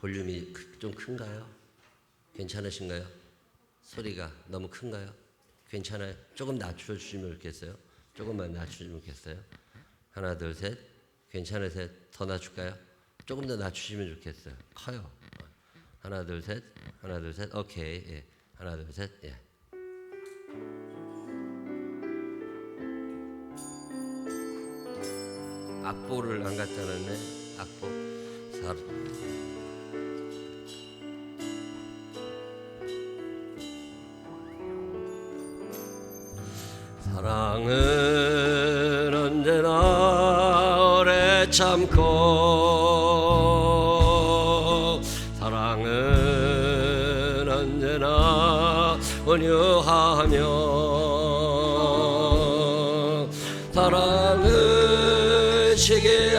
볼륨이 좀 큰가요? 괜찮으신가요? 소리가 너무 큰가요? 괜찮아요? 조금 낮춰주시면 좋겠어요. 조금만 낮춰주면 좋겠어요. 하나, 둘, 셋. 괜찮으세요? 더 낮출까요? 조금 더 낮추시면 좋겠어요. 커요. 하나, 둘, 셋. 하나, 둘, 셋. 오케이. 예. 하나, 둘, 셋. 예. 악보를 안 갖다 놨네. 악보. 사랑은 언제나 오래 참고 사랑은 언제나 온유하며 사랑은 시기하지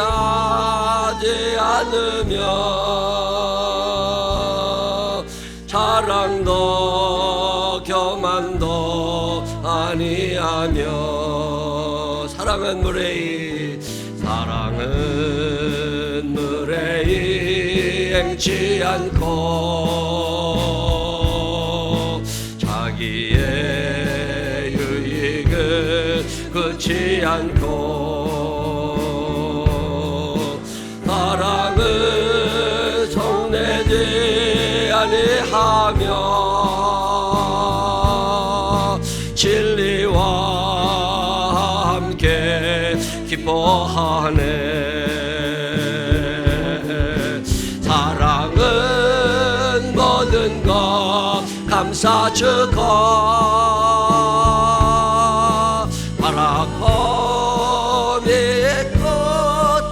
않으며 자랑도 교만도 아니하며 사랑은 무례히 행치 않고 자기의 유익을 그치 않고 사랑은 속내지 아니하며 진리와 함께 기뻐하네. 사랑은 모든 것 감싸주고 바라고 믿고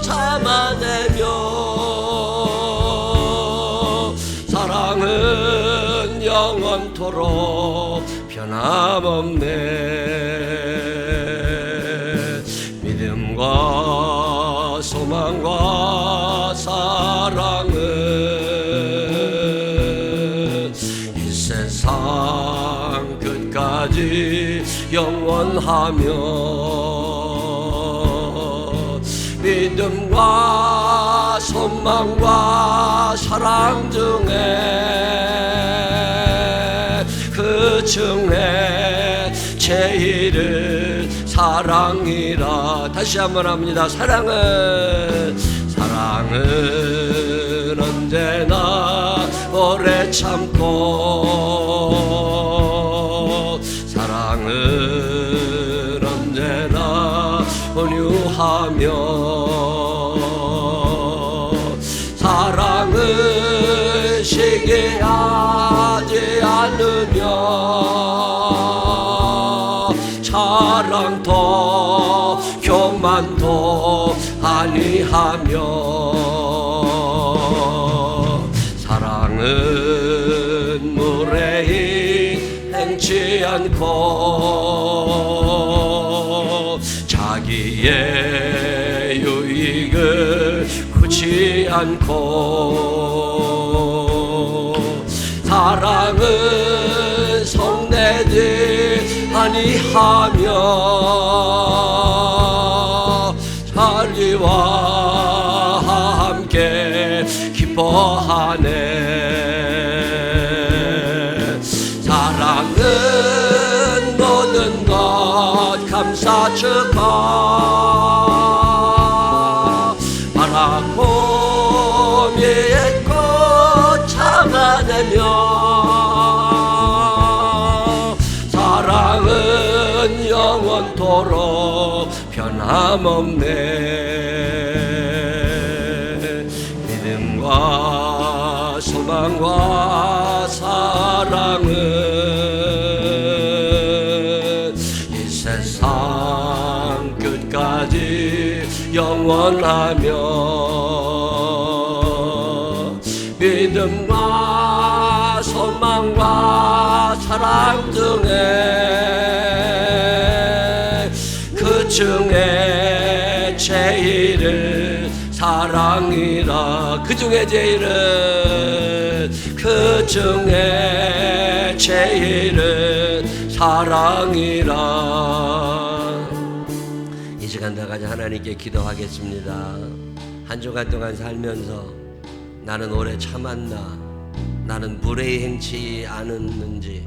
참아내며 사랑은 영원토록 변함없네. 믿음과 소망과 사랑은 이 세상 끝까지 영원하며 믿음과 소망과 사랑 중에 그 중에 제일은 사랑이라. 다시 한번 합니다. 사랑은 언제나 오래 참고 사랑은 언제나 온유하며 사랑은 시기하지 않으며 자랑도 교만도 아니하며 사랑은 무례히 행치 않고 자기의 유익을 구치 않고 사랑은 속내지 아니하며 진리와 함께 기뻐하네. 사랑은 모든 것 감싸주고 바라고 믿고 참아내며 사랑은 영원토록 변함없네. 믿음과 소망과 사랑은 이 세상 끝까지 영원하며 믿음과 소망과 사랑 중에 그 중에 제일은 사랑이라. 그 중에 제일은 사랑이라. 이 시간 다 같이 하나님께 기도하겠습니다. 한 주간 동안 살면서 나는 오래 참았나? 나는 불의에 행치 않았는지?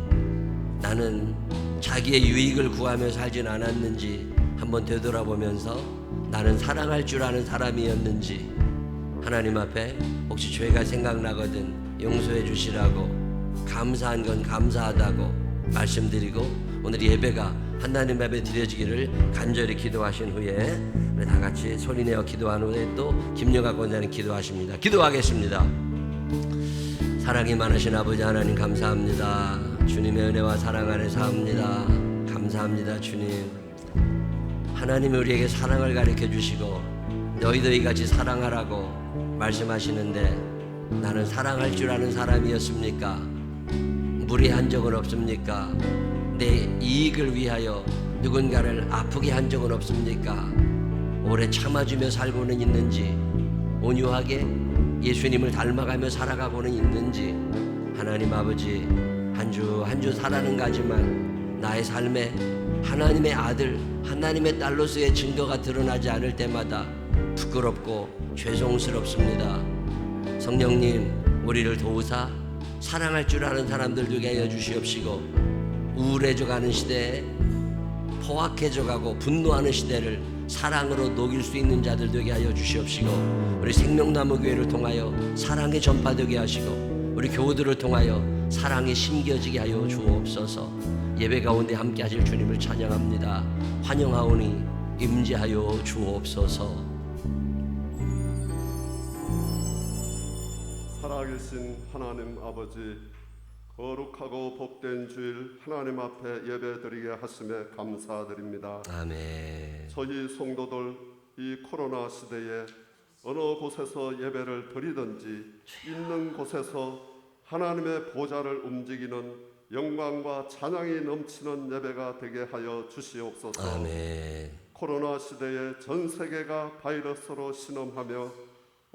나는 자기의 유익을 구하며 살진 않았는지 한번 되돌아보면서 나는 사랑할 줄 아는 사람이었는지 하나님 앞에 혹시 죄가 생각나거든 용서해 주시라고 감사한 건 감사하다고 말씀드리고 오늘 예배가 하나님 앞에 드려지기를 간절히 기도하신 후에 우리 다 같이 소리내어 기도한 후에 또 김영학 권사님 기도하십니다. 기도하겠습니다. 사랑이 많으신 아버지 하나님 감사합니다. 주님의 은혜와 사랑 안에 삽니다. 감사합니다. 주님, 하나님이 우리에게 사랑을 가르쳐 주시고 너희들이 같이 사랑하라고 말씀하시는데 나는 사랑할 줄 아는 사람이었습니까? 무례한 적은 없습니까? 내 이익을 위하여 누군가를 아프게 한 적은 없습니까? 오래 참아주며 살고는 있는지, 온유하게 예수님을 닮아가며 살아가고는 있는지, 하나님 아버지 한 주 한 주 살아는 가지만 나의 삶에 하나님의 아들, 하나님의 딸로서의 증거가 드러나지 않을 때마다 부끄럽고 죄송스럽습니다. 성령님, 우리를 도우사 사랑할 줄 아는 사람들 되게 하여 주시옵시고 우울해져가는 시대에 포악해져가고 분노하는 시대를 사랑으로 녹일 수 있는 자들 되게 하여 주시옵시고 우리 생명나무 교회를 통하여 사랑이 전파되게 하시고 우리 교우들을 통하여 사랑이 심겨지게 하여 주옵소서. 예배 가운데 함께 하실 주님을 찬양합니다. 환영하오니 임재하여 주옵소서. 살아계신 하나님 아버지, 거룩하고 복된 주일 하나님 앞에 예배드리게 하심에 감사드립니다. 아멘. 저희 성도들 이 코로나 시대에 어느 곳에서 예배를 드리든지 있는 곳에서 하나님의 보좌를 움직이는 영광과 찬양이 넘치는 예배가 되게 하여 주시옵소서. 아멘. 코로나 시대에 전 세계가 바이러스로 신음하며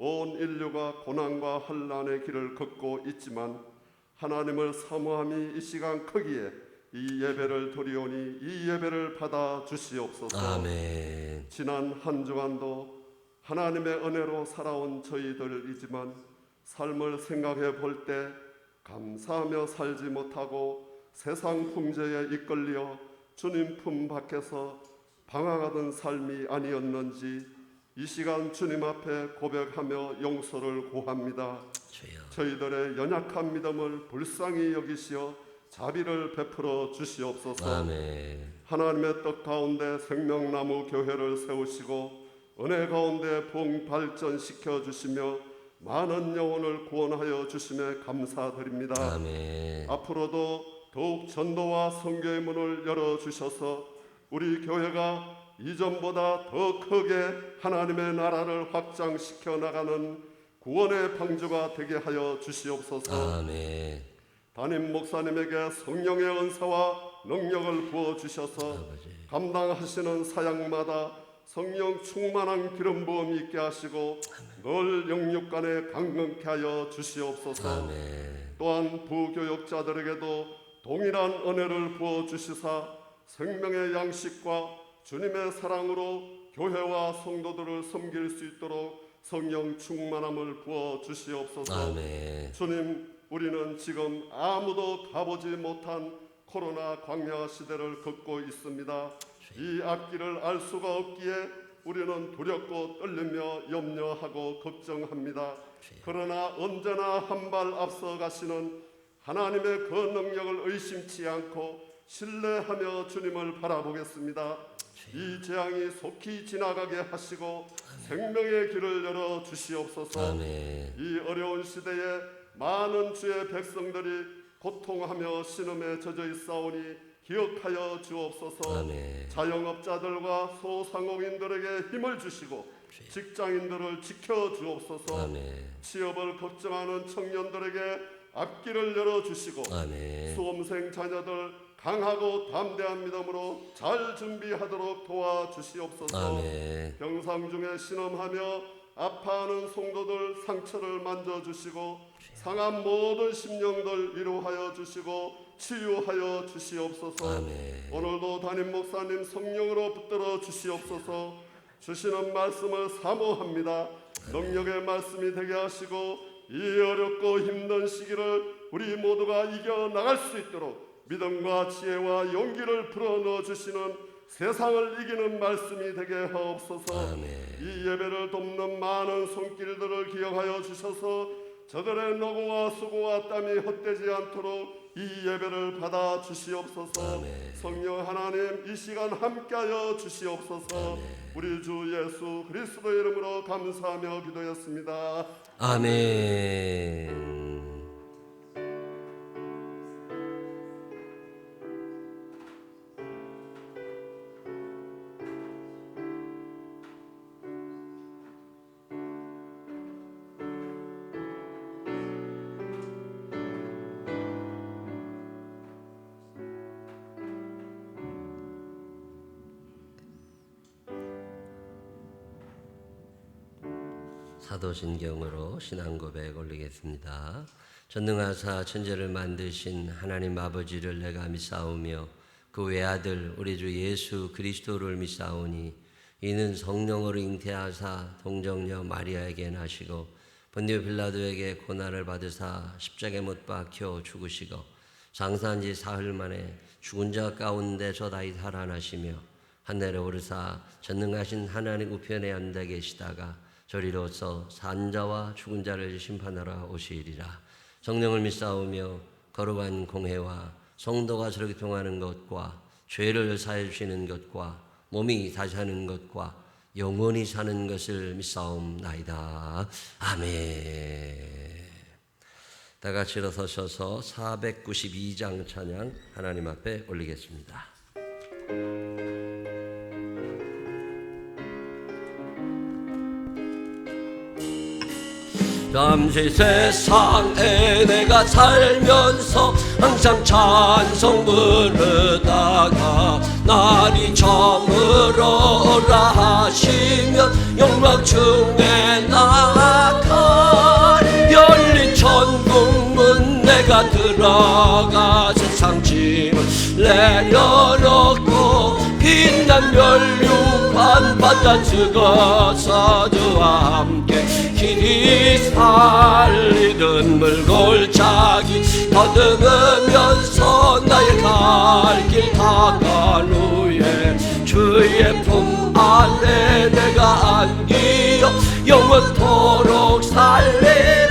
온 인류가 고난과 혼란의 길을 걷고 있지만 하나님을 사모함이 이 시간 크기에 이 예배를 드리오니 이 예배를 받아 주시옵소서. 아멘. 지난 한 주간도 하나님의 은혜로 살아온 저희들이지만 삶을 생각해 볼 때 감사하며 살지 못하고 세상 풍조에 이끌려 주님 품 밖에서 방황하던 삶이 아니었는지 이 시간 주님 앞에 고백하며 용서를 구합니다. 저희들의 연약한 믿음을 불쌍히 여기시어 자비를 베풀어 주시옵소서. 아멘. 하나님의 뜻 가운데 생명나무 교회를 세우시고 은혜 가운데 부흥 발전시켜 주시며 많은 영혼을 구원하여 주심에 감사드립니다. 아멘. 앞으로도 더욱 전도와 선교의 문을 열어주셔서 우리 교회가 이전보다 더 크게 하나님의 나라를 확장시켜 나가는 구원의 방주가 되게 하여 주시옵소서. 아멘. 담임 목사님에게 성령의 은사와 능력을 부어주셔서 감당하시는 사역마다 성령 충만한 기름 부음이 있게 하시고 늘 영육간에 강건케 하여 주시옵소서. 아멘. 또한 부교역자들에게도 동일한 은혜를 부어주시사 생명의 양식과 주님의 사랑으로 교회와 성도들을 섬길 수 있도록 성령 충만함을 부어주시옵소서. 아멘. 주님, 우리는 지금 아무도 가보지 못한 코로나 광야 시대를 걷고 있습니다. 이 앞길을 알 수가 없기에 우리는 두렵고 떨리며 염려하고 걱정합니다. 그러나 언제나 한 발 앞서 가시는 하나님의 그 능력을 의심치 않고 신뢰하며 주님을 바라보겠습니다. 이 재앙이 속히 지나가게 하시고 생명의 길을 열어 주시옵소서. 아멘. 이 어려운 시대에 많은 주의 백성들이 고통하며 신음에 젖어 있사오니 기억하여 주옵소서. 아멘. 자영업자들과 소상공인들에게 힘을 주시고 직장인들을 지켜 주옵소서. 아멘. 취업을 걱정하는 청년들에게 앞길을 열어 주시고 아멘. 수험생 자녀들 강하고 담대한 믿음으로 잘 준비하도록 도와주시옵소서. 아멘. 병상 중에 신음하며 아파하는 성도들 상처를 만져주시고 상한 모든 심령들 위로하여 주시고 치유하여 주시옵소서. 아멘. 오늘도 담임 목사님 성령으로 붙들어 주시옵소서. 주시는 말씀을 사모합니다. 능력의 말씀이 되게 하시고 이 어렵고 힘든 시기를 우리 모두가 이겨나갈 수 있도록 믿음과 지혜와 용기를 불어넣어 주시는 세상을 이기는 말씀이 되게 하옵소서. 이 예배를 돕는 많은 손길들을 기억하여 주셔서 저들의 노고와 수고와 땀이 헛되지 않도록 이 예배를 받아 주시옵소서. 성령 하나님 이 시간 함께하여 주시옵소서. 우리 주 예수 그리스도 이름으로 감사하며 기도했습니다. 아멘. 사도신경으로 신앙고백 올리겠습니다. 전능하사 천지를 만드신 하나님 아버지를 내가 믿사오며 그 외아들 우리 주 예수 그리스도를 믿사오니 이는 성령으로 잉태하사 동정녀 마리아에게 나시고 본디오 빌라도에게 고난을 받으사 십자가에 못 박혀 죽으시고 장사한 지 사흘 만에 죽은 자 가운데서 다시 살아나시며 하늘에 오르사 전능하신 하나님 우편에 앉아 계시다가 저리로서 산 자와 죽은 자를 심판하러 오시리라. 성령을 믿사오며 거룩한 공회와 성도가 저렇게 통하는 것과 죄를 사해 주시는 것과 몸이 다시 사는 것과 영원히 사는 것을 믿사옵나이다. 아멘. 다 같이 일어서셔서 492장 찬양 하나님 앞에 올리겠습니다. 잠시 세상에 내가 살면서 항상 찬송 부르다가 날이 저물어라 하시면 영광 중에 나아가 열린 천국문 내가 들어가 세상 짐을 내려놓고 빛난 멸류관 받아 죽어서 주와 함께 길이 살리는 물골짜기 더듬으면서 나의 갈 길 다간 후에 주의 품 안에 내가 안기어 영원토록 살리는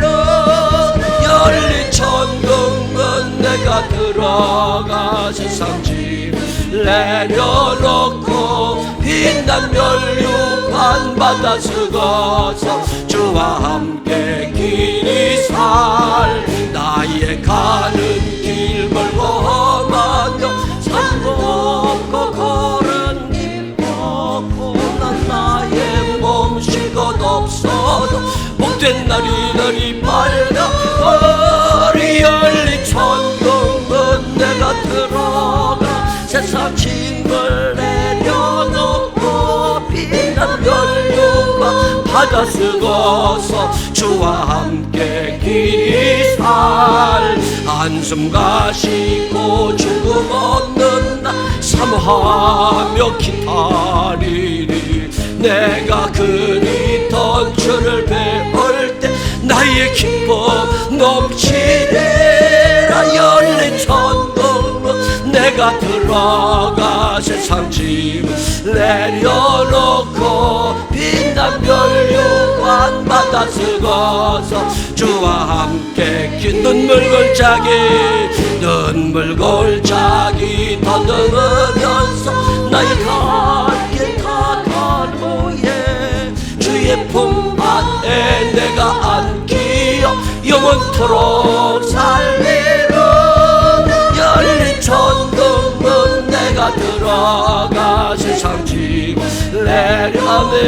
열린 천국문 내가 들어가 세상 짐 내려놓고 빛난 멸류관 받아 쓰고서 주와 함께 길이 살 나의 가는 길 멀고 험하며 산도 없고 고른 길 없고 난 나의 몸 쉴 것 없어도 복된 날이 밝아 머리 열린 천국문 내가 들어가 세상 짐을 내려놓고 빛난 멸류관 받아 쓰고서 주와 함께 길이 살 한숨 가시고 죽음 없는 날 사모하며 기다리리 내가 그리던 주를 배울 때 나의 기쁨 넘치리라 열린 천국문 내가 들어가 세상 짐 내려놓고 빛난 멸류관 받아 쓰고서 주와 함께 긴 눈물 골짜기 더듬으면서 나의 갈 길 다간 후에 주의 품 안에 내가 안기어 영원토록 살리는 열린 천국문 내가 들어가 세상 짐 내려내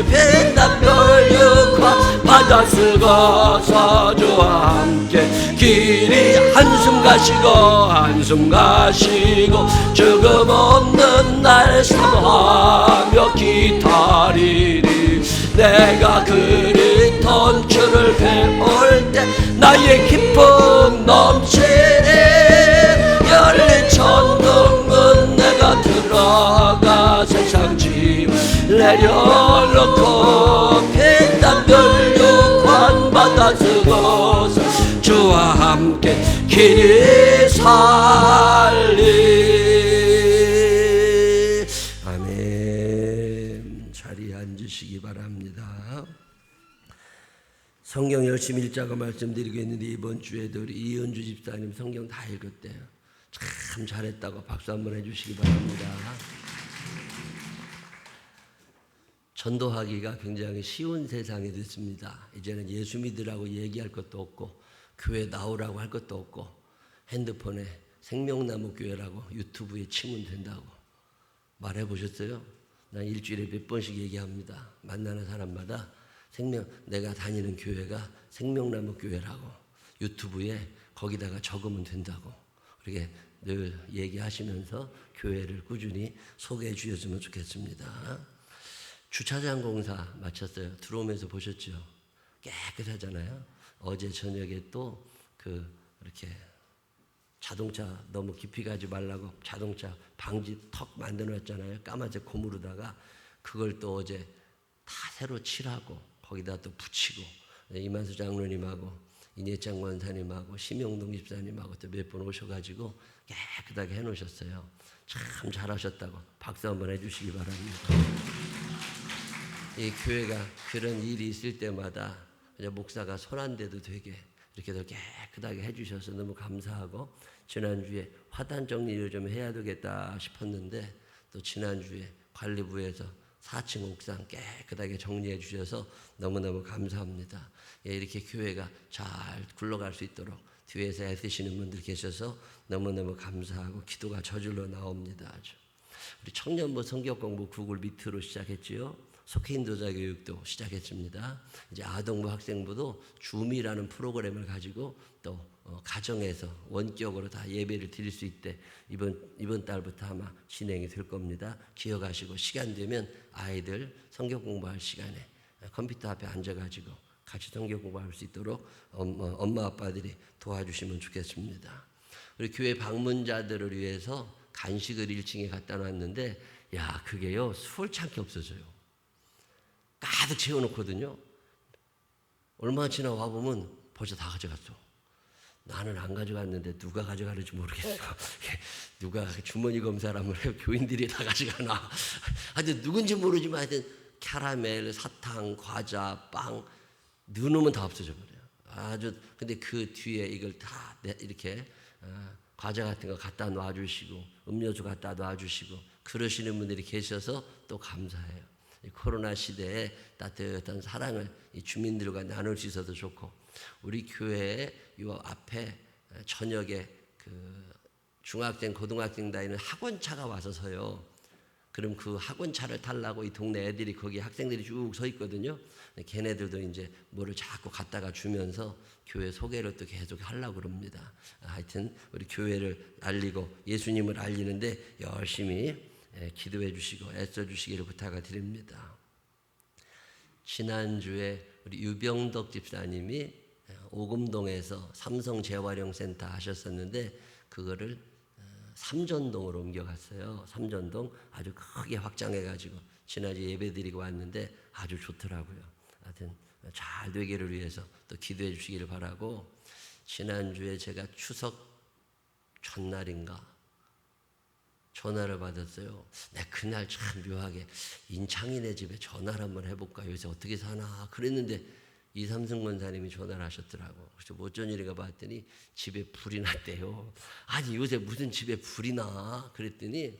빛난 멸류관 받아 쓰고서 주와 함께 길이 한숨 가시고 죽음 없는 날 사모하며 기다리리 내가 그리던 주를 배울 때 나의 기쁨 넘치리 열린 천국문 내가 들어가 세상 짐 내려놓고 빛난 멸류관 받아 함께 길이 살리. 아멘. 자리에 앉으시기 바랍니다. 성경 열심히 읽자고 말씀드리고 있는데 이번 주에도 우리 이은주 집사님 성경 다 읽었대요. 참 잘했다고 박수 한번 해주시기 바랍니다. 전도하기가 굉장히 쉬운 세상이 됐습니다. 이제는 예수 믿으라고 얘기할 것도 없고 교회 나오라고 할 것도 없고 핸드폰에 생명나무 교회라고 유튜브에 치면 된다고 말해보셨어요? 난 일주일에 몇 번씩 얘기합니다. 만나는 사람마다 내가 다니는 교회가 생명나무 교회라고 유튜브에 거기다가 적으면 된다고 그렇게 늘 얘기하시면서 교회를 꾸준히 소개해 주셨으면 좋겠습니다. 주차장 공사 마쳤어요. 들어오면서 보셨죠? 깨끗하잖아요. 어제 저녁에 또 이렇게 자동차 너무 깊이 가지 말라고 자동차 방지 턱 만들어 놨잖아요. 까만색 고무로다가 그걸 또 어제 다 새로 칠하고 거기다 또 붙이고 이만수 장로님하고 이내창 원사님하고 심영동 집사님하고 또 몇 분 오셔가지고 깨끗하게 해놓으셨어요. 참 잘하셨다고 박수 한번 해주시기 바랍니다. 이 교회가 그런 일이 있을 때마다 목사가 손 안 대도 되게 이렇게 더 깨끗하게 해주셔서 너무 감사하고 지난주에 화단 정리를 좀 해야 되겠다 싶었는데 또 지난주에 관리부에서 4층 옥상 깨끗하게 정리해 주셔서 너무너무 감사합니다. 이렇게 교회가 잘 굴러갈 수 있도록 뒤에서 애쓰시는 분들 계셔서 너무너무 감사하고 기도가 저절로 나옵니다. 아주. 우리 청년부 성경공부 구글 밑으로 시작했지요. 속해인도자 교육도 시작했습니다. 이제 아동부 학생부도 줌이라는 프로그램을 가지고 또 가정에서 원격으로 다 예배를 드릴 수 있대 이번 달부터 아마 진행이 될 겁니다. 기억하시고 시간 되면 아이들 성경 공부할 시간에 컴퓨터 앞에 앉아가지고 같이 성경 공부할 수 있도록 엄마 아빠들이 도와주시면 좋겠습니다. 우리 교회 방문자들을 위해서 간식을 1층에 갖다 놨는데 야 그게요 수월찮게 없어져요. 가득 채워놓거든요. 얼마 지나 와보면 벌써 다 가져갔어. 나는 안 가져갔는데 누가 가져가는지 모르겠어. 누가 주머니 검사를 한번 해요. 교인들이 다 가져가나. 하여튼 누군지 모르지만 하여튼 캐러멜, 사탕, 과자, 빵 넣으면 다 없어져 버려요. 아주 근데 그 뒤에 이걸 다 이렇게 과자 같은 거 갖다 놔주시고 음료수 갖다 놔주시고 그러시는 분들이 계셔서 또 감사해요. 코로나 시대에 따뜻한 사랑을 이 주민들과 나눌 수 있어서 좋고 우리 교회에 요 앞에 저녁에 중학생 고등학생 다니는 학원차가 와서서요. 그럼 그 학원차를 타려고 이 동네 애들이 거기 학생들이 쭉 서 있거든요. 걔네들도 이제 뭐를 자꾸 갖다가 주면서 교회 소개를 또 계속 하려고 그럽니다. 하여튼 우리 교회를 알리고 예수님을 알리는데 열심히 기도해 주시고 애써 주시기를 부탁을 드립니다. 지난주에 우리 유병덕 집사님이 오금동에서 삼성재활용센터 하셨었는데 그거를 삼전동으로 옮겨갔어요. 삼전동 아주 크게 확장해가지고 지난주에 예배드리고 왔는데 아주 좋더라고요. 하여튼 잘 되기를 위해서 또 기도해 주시기를 바라고 지난주에 제가 추석 전날인가 전화를 받았어요. 내가 그날 참 묘하게 인창이네 집에 전화를 한번 해볼까 요새 어떻게 사나 그랬는데 이삼승 권사님이 전화를 하셨더라고. 그래서 어쩐 일인가 봤더니 집에 불이 났대요. 아니 요새 무슨 집에 불이 나 그랬더니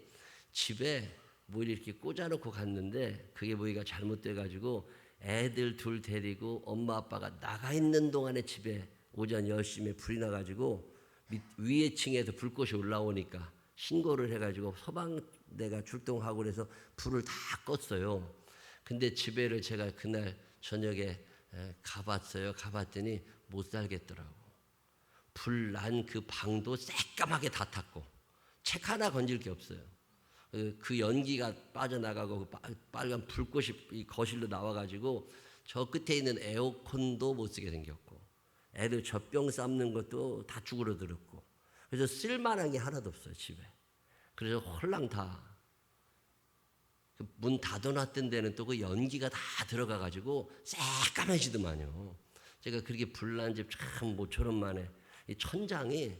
집에 뭐 이렇게 꽂아놓고 갔는데 그게 뭐가 잘못돼가지고 애들 둘 데리고 엄마 아빠가 나가 있는 동안에 집에 오전 10시에 불이 나가지고 위에 층에서 불꽃이 올라오니까 신고를 해가지고 소방대가 출동하고 그래서 불을 다 껐어요. 근데 집에를 제가 그날 저녁에 가봤어요. 가봤더니 못 살겠더라고. 불 난 그 방도 새까맣게 다 탔고 책 하나 건질 게 없어요. 그 연기가 빠져나가고 빨간 불꽃이 이 거실로 나와가지고 저 끝에 있는 에어컨도 못 쓰게 생겼고 애들 젖병 삶는 것도 다 쭈그러들었고 그래서 쓸만한 게 하나도 없어요 집에. 그래서 홀랑 다 문 닫아놨던 데는 또 그 연기가 다 들어가가지고 새까매지더만요. 제가 그렇게 불난 집 참 모처럼 만에 이 천장이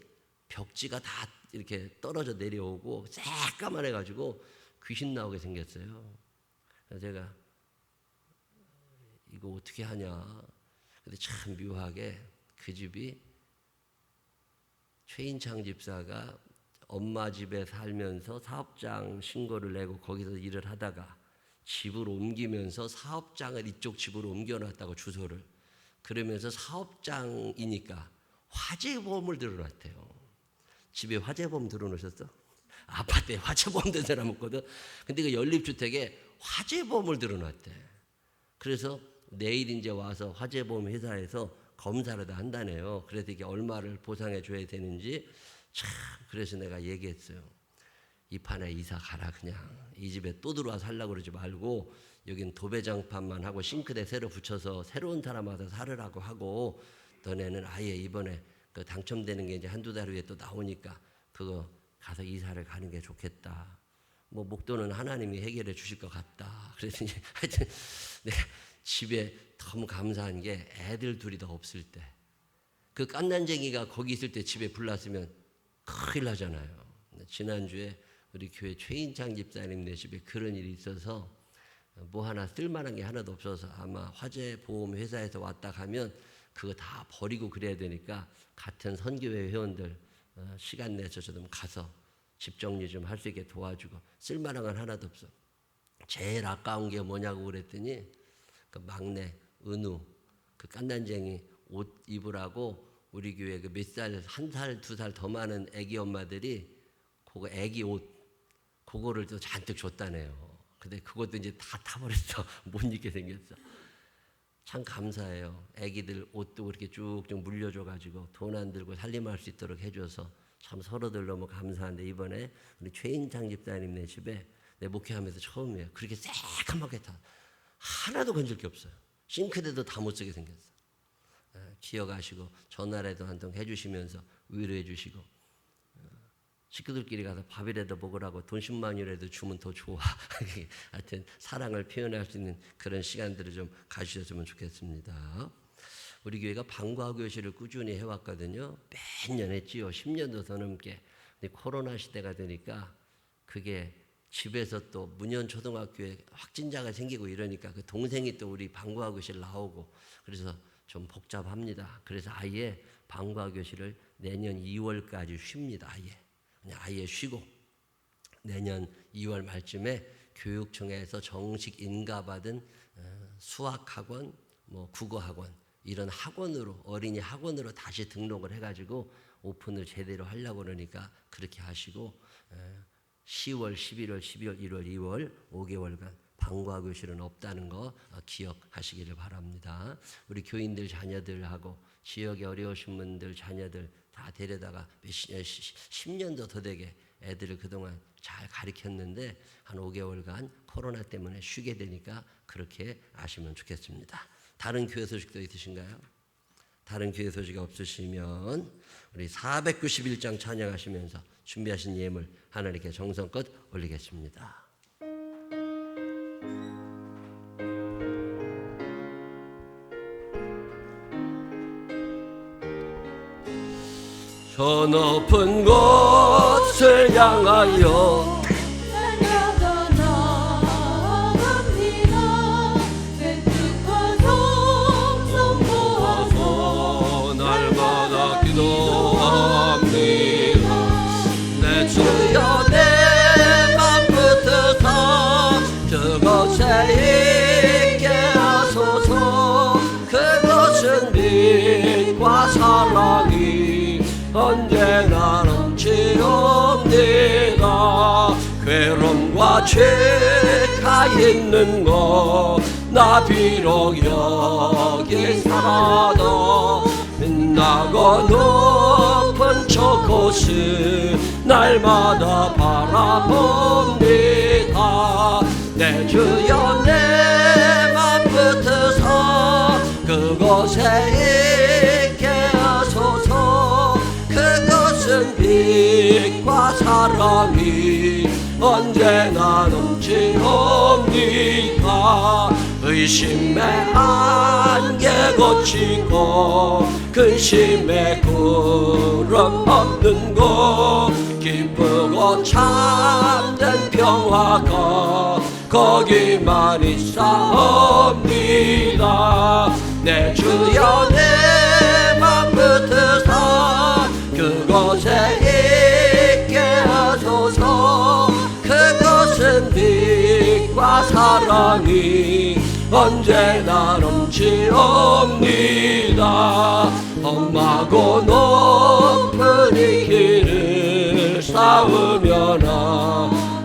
벽지가 다 이렇게 떨어져 내려오고 새까만해가지고 귀신 나오게 생겼어요. 그래서 제가 이거 어떻게 하냐. 근데 참 묘하게 그 집이 최인창 집사가 엄마 집에 살면서 사업장 신고를 내고 거기서 일을 하다가 집을 옮기면서 사업장을 이쪽 집으로 옮겨놨다고 주소를. 그러면서 사업장이니까 화재보험을 들어놨대요. 집에 화재보험 들어놓으셨어? 아파트에 화재보험 든 사람 없거든. 근데 그 연립주택에 화재보험을 들어놨대. 그래서 내일 이제 와서 화재보험 회사에서 검사를 다 한다네요. 그래서 이게 얼마를 보상해 줘야 되는지 참. 그래서 내가 얘기했어요. 이 판에 이사 가라. 그냥 이 집에 또 들어와 살라고 그러지 말고 여긴 도배장판만 하고 싱크대 새로 붙여서 새로운 사람 와서 살으라고 하고, 너네는 아예 이번에 그 당첨되는 게 이제 한두 달 후에 또 나오니까 그거 가서 이사를 가는 게 좋겠다. 뭐 목돈은 하나님이 해결해 주실 것 같다. 그래서 이제 하여튼 내가 집에 너무 감사한 게 애들 둘이 더 없을 때, 그 깐난쟁이가 거기 있을 때 집에 불났으면 큰일 나잖아요. 지난주에 우리 교회 최인창 집사님네 집에 그런 일이 있어서 뭐 하나 쓸만한 게 하나도 없어서 아마 화재보험 회사에서 왔다 가면 그거 다 버리고 그래야 되니까 같은 선교회 회원들 시간 내서 좀 가서 집 정리 좀 할 수 있게 도와주고, 쓸만한 건 하나도 없어. 제일 아까운 게 뭐냐고 그랬더니 그 막내 은우, 그 깐난쟁이 옷 입으라고 우리 교회 그 몇 살, 한 살, 두 살 더 많은 애기 엄마들이 그거 애기 옷 그거를 또 잔뜩 줬다네요. 근데 그것도 이제 다 타버렸어. 못 입게 생겼어. 참 감사해요. 애기들 옷도 그렇게 쭉쭉 물려줘가지고 돈 안 들고 살림할 수 있도록 해줘서 참 서로들 너무 감사한데, 이번에 우리 최인창 집사님네 집에 내 목회하면서 처음이에요. 그렇게 새까맣게 다 하나도 건질 게 없어요. 싱크대도 다 못 쓰게 생겼어. 기억하시고 전화라도 한 통 해주시면서 위로해 주시고, 식구들끼리 가서 밥이라도 먹으라고 돈 10만 원이라도 주면 더 좋아. 하여튼 사랑을 표현할 수 있는 그런 시간들을 좀 가주셨으면 좋겠습니다. 우리 교회가 방과 교실을 꾸준히 해왔거든요. 매년 했지요. 10년도 더 넘게. 근데 코로나 시대가 되니까 그게 집에서 또 문현초등학교에 확진자가 생기고 이러니까 그 동생이 또 우리 방과 교실 나오고 그래서 좀 복잡합니다. 그래서 아예 방과 교실을 내년 2월까지 쉽니다. 그냥 아예 쉬고 내년 2월 말쯤에 교육청에서 정식 인가받은 수학학원, 뭐 국어학원 이런 학원으로, 어린이 학원으로 다시 등록을 해가지고 오픈을 제대로 하려고 그러니까 그렇게 하시고, 10월, 11월, 12월, 1월, 2월 5개월간 방과 교실은 없다는 거 기억하시기를 바랍니다. 우리 교인들 자녀들하고 지역에 어려우신 분들 자녀들 다 데려다가 10년도 더 되게 애들을 그동안 잘 가르쳤는데 한 5개월간 코로나 때문에 쉬게 되니까 그렇게 아시면 좋겠습니다. 다른 교회 소식도 있으신가요? 다른 교회 소식 없으시면 우리 491장 찬양하시면서 준비하신 예물 하나님께 정성껏 올리겠습니다. 저 높은 곳을 향하여 달려가 나아갑니다. 내 뜻과 성성 모아서 날마다 기도합니다. 내 주여 내 맘 붙어서 그곳에 있게 하소서. 그것은 빛과 사랑이 언제나 넘치옵니다. 괴로움과 죄가 있는 것 나 비록 여기 살아도 빛나고 높은 저곳을 날마다 바라봅니다. 내 주여 내 맘 붙어서 그곳에 있게 하소서. 그것은 빛과 사랑이 언제나 넘치옵니다. 의심의 안개 고치고 근심의 구름 없는 곳 기쁘고 참된 평화가 거기만 있사옵니다. 내 주여 내 맘 붙으사 그곳에 있게 하소서. 그것은 빛과 사랑이 언제나 넘치옵니다. 험하고 높은 이 길을 쌓으며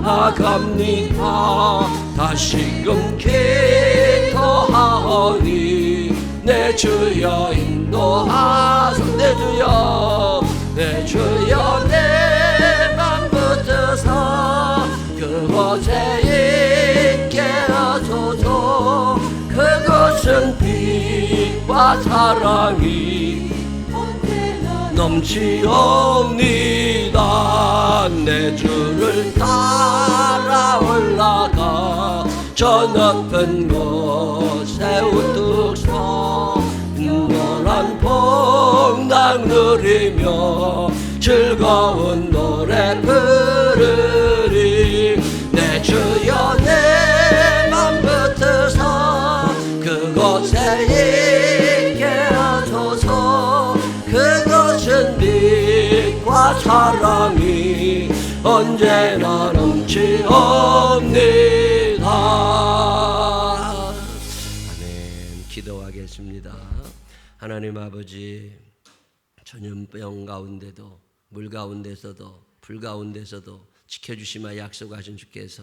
나아갑니다. 다시금 기도하오니 내 주여 인도하소서. 내 주여 내 주여 내 맘 붙으사 그곳에 있게 하소서. 그것은 빛과 사랑이 언제나 넘치옵니다. 내 주를 따라 올라가 저 높은 곳에 우뚝 서 노란 퐁당 누리며 즐거운 노래 부르리. 내 주여 내 맘 붙으사 그곳에 있게 하소서. 그것은 빛과 사랑이 언제나 넘치옵니다. 아멘. 기도하겠습니다. 하나님 아버지, 전염병 가운데도 물 가운데서도 불 가운데서도 지켜주시마 약속하신 주께서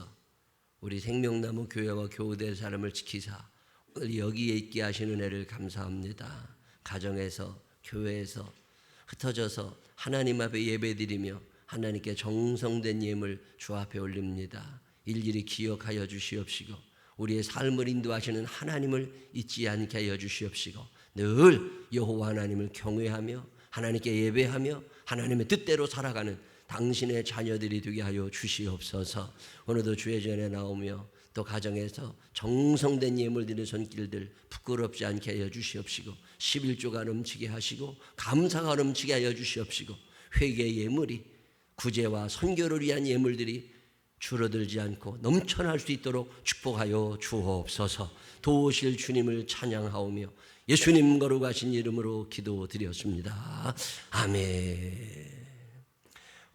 우리 생명나무 교회와 교우될 사람을 지키사 오늘 여기에 있게 하시는 은혜를 감사합니다. 가정에서 교회에서 흩어져서 하나님 앞에 예배드리며 하나님께 정성된 예물 주 앞에 올립니다. 일일이 기억하여 주시옵시고 우리의 삶을 인도하시는 하나님을 잊지 않게 하여 주시옵시고 늘 여호와 하나님을 경외하며 하나님께 예배하며 하나님의 뜻대로 살아가는 당신의 자녀들이 되게 하여 주시옵소서. 오늘도 주의 전에 나오며 또 가정에서 정성된 예물 드리는 손길들 부끄럽지 않게 하여 주시옵시고 11조가 넘치게 하시고 감사가 넘치게 하여 주시옵시고 회개의 예물이 구제와 선교를 위한 예물들이 줄어들지 않고 넘쳐날 수 있도록 축복하여 주옵소서. 도우실 주님을 찬양하오며 예수님 거룩하신 이름으로 기도드렸습니다. 아멘.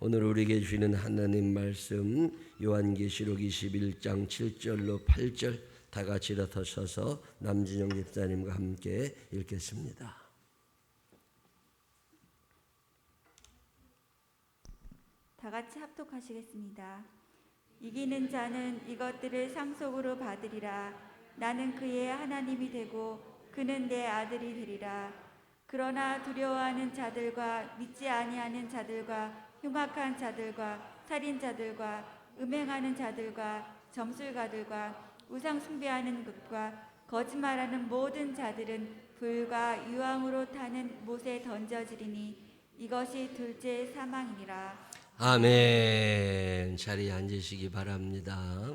오늘 우리에게 주시는 하나님 말씀 요한계시록 21장 7절로 8절 다 같이 일어서셔서 남진영 집사님과 함께 읽겠습니다. 다 같이 합독하시겠습니다. 이기는 자는 이것들을 상속으로 받으리라. 나는 그의 하나님이 되고 그는 내 아들이 되리라. 그러나 두려워하는 자들과 믿지 아니하는 자들과 흉악한 자들과 살인자들과 음행하는 자들과 점술가들과 우상 숭배하는 것과 거짓말하는 모든 자들은 불과 유황으로 타는 못에 던져지리니 이것이 둘째 사망이니라. 아멘. 자리에 앉으시기 바랍니다.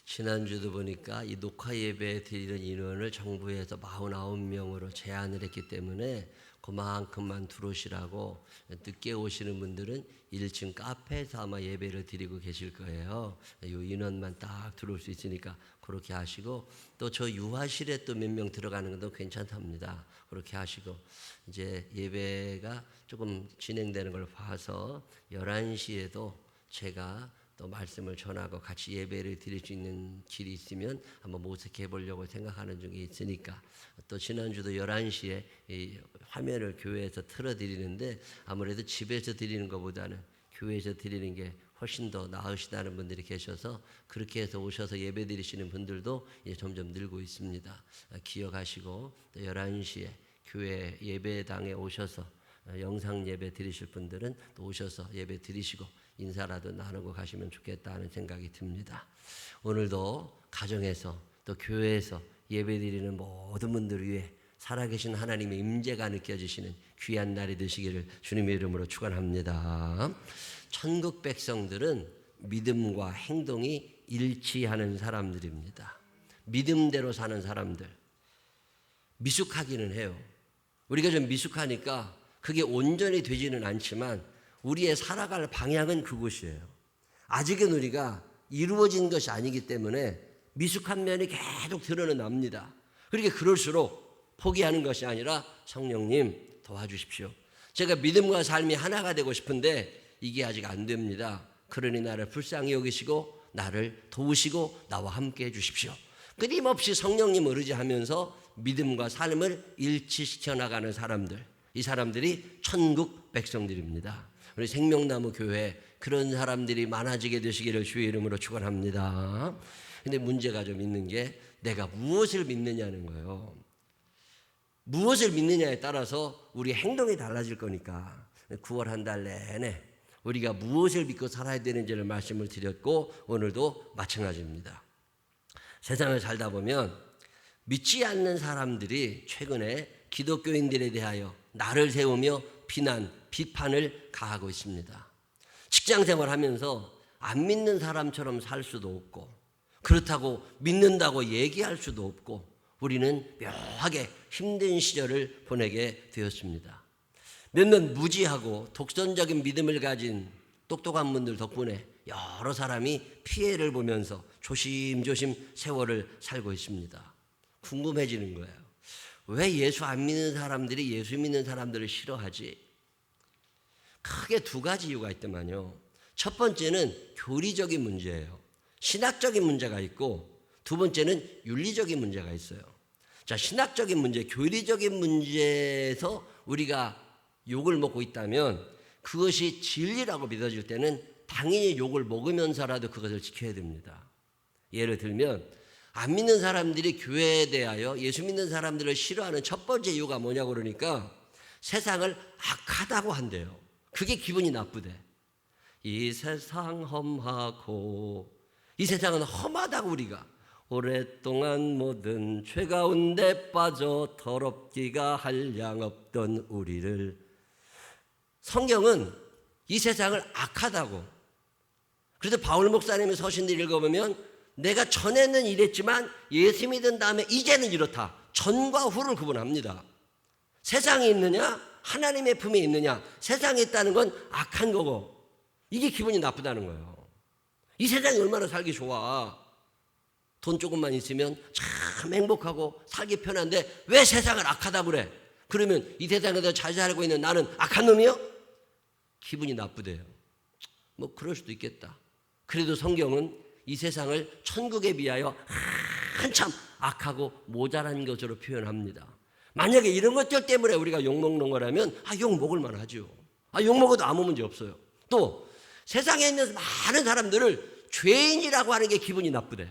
지난주도 보니까 이 녹화 예배 드리는 인원을 정부에서 49명으로 제한을 했기 때문에 그만큼만 들어오시라고 늦게 오시는 분들은 1층 카페에서 아마 예배를 드리고 계실 거예요. 이 인원만 딱 들어올 수 있으니까 그렇게 하시고 또 저 유아실에 또 몇 명 들어가는 것도 괜찮답니다. 그렇게 하시고 이제 예배가 조금 진행되는 걸 봐서 11시에도 제가 또 말씀을 전하고 같이 예배를 드릴 수 있는 길이 있으면 한번 모색해 보려고 생각하는 중에 있으니까 또 지난주도 11시에 이 화면을 교회에서 틀어드리는데 아무래도 집에서 드리는 것보다는 교회에서 드리는 게 훨씬 더 나으시다는 분들이 계셔서 그렇게 해서 오셔서 예배 드리시는 분들도 이제 점점 늘고 있습니다. 기억하시고 또 11시에 교회 예배당에 오셔서 영상 예배 드리실 분들은 또 오셔서 예배 드리시고 인사라도 나누고 가시면 좋겠다는 생각이 듭니다. 오늘도 가정에서 또 교회에서 예배 드리는 모든 분들 위해 살아계신 하나님의 임재가 느껴지시는 귀한 날이 되시기를 주님의 이름으로 축원합니다. 천국 백성들은 믿음과 행동이 일치하는 사람들입니다. 믿음대로 사는 사람들. 미숙하기는 해요. 우리가 좀 미숙하니까 그게 온전히 되지는 않지만 우리의 살아갈 방향은 그곳이에요. 아직은 우리가 이루어진 것이 아니기 때문에 미숙한 면이 계속 드러납니다. 그렇게 그럴수록 포기하는 것이 아니라 성령님 도와주십시오. 제가 믿음과 삶이 하나가 되고 싶은데 이게 아직 안 됩니다. 그러니 나를 불쌍히 여기시고 나를 도우시고 나와 함께 해주십시오. 끊임없이 성령님을 의지하면서 믿음과 삶을 일치시켜 나가는 사람들, 이 사람들이 천국 백성들입니다. 우리 생명나무 교회 그런 사람들이 많아지게 되시기를 주의 이름으로 축원합니다. 근데 문제가 좀 있는 게 내가 무엇을 믿느냐는 거예요. 무엇을 믿느냐에 따라서 우리 행동이 달라질 거니까 9월 한 달 내내 우리가 무엇을 믿고 살아야 되는지를 말씀을 드렸고 오늘도 마찬가지입니다. 세상을 살다 보면 믿지 않는 사람들이 최근에 기독교인들에 대하여 나를 세우며 비난, 비판을 가하고 있습니다. 직장 생활하면서 안 믿는 사람처럼 살 수도 없고 그렇다고 믿는다고 얘기할 수도 없고 우리는 묘하게 힘든 시절을 보내게 되었습니다. 몇몇 무지하고 독선적인 믿음을 가진 똑똑한 분들 덕분에 여러 사람이 피해를 보면서 조심조심 세월을 살고 있습니다. 궁금해지는 거예요. 왜 예수 안 믿는 사람들이 예수 믿는 사람들을 싫어하지? 크게 두 가지 이유가 있더만요. 첫 번째는 교리적인 문제예요. 신학적인 문제가 있고 두 번째는 윤리적인 문제가 있어요. 자, 신학적인 문제, 교리적인 문제에서 우리가 욕을 먹고 있다면 그것이 진리라고 믿어질 때는 당연히 욕을 먹으면서라도 그것을 지켜야 됩니다. 예를 들면 안 믿는 사람들이 교회에 대하여 예수 믿는 사람들을 싫어하는 첫 번째 이유가 뭐냐고 그러니까 세상을 악하다고 한대요. 그게 기분이 나쁘대. 이 세상 험하고 이 세상은 험하다고 우리가 오랫동안 모든 죄 가운데 빠져 더럽기가 한량 없던 우리를 성경은 이 세상을 악하다고. 그래서 바울 목사님의 서신들 읽어보면 내가 전에는 이랬지만 예수 믿은 다음에 이제는 이렇다. 전과 후를 구분합니다. 세상에 있느냐 하나님의 품에 있느냐. 세상에 있다는 건 악한 거고 이게 기분이 나쁘다는 거예요. 이 세상이 얼마나 살기 좋아. 돈 조금만 있으면 참 행복하고 살기 편한데 왜 세상을 악하다고 그래? 그러면 이 세상에서 잘 살고 있는 나는 악한 놈이요? 기분이 나쁘대요. 뭐 그럴 수도 있겠다. 그래도 성경은 이 세상을 천국에 비하여 한참 악하고 모자란 것으로 표현합니다. 만약에 이런 것들 때문에 우리가 욕먹는 거라면 욕먹을 만하죠. 욕먹어도 아무 문제 없어요. 또 세상에 있는 많은 사람들을 죄인이라고 하는 게 기분이 나쁘대.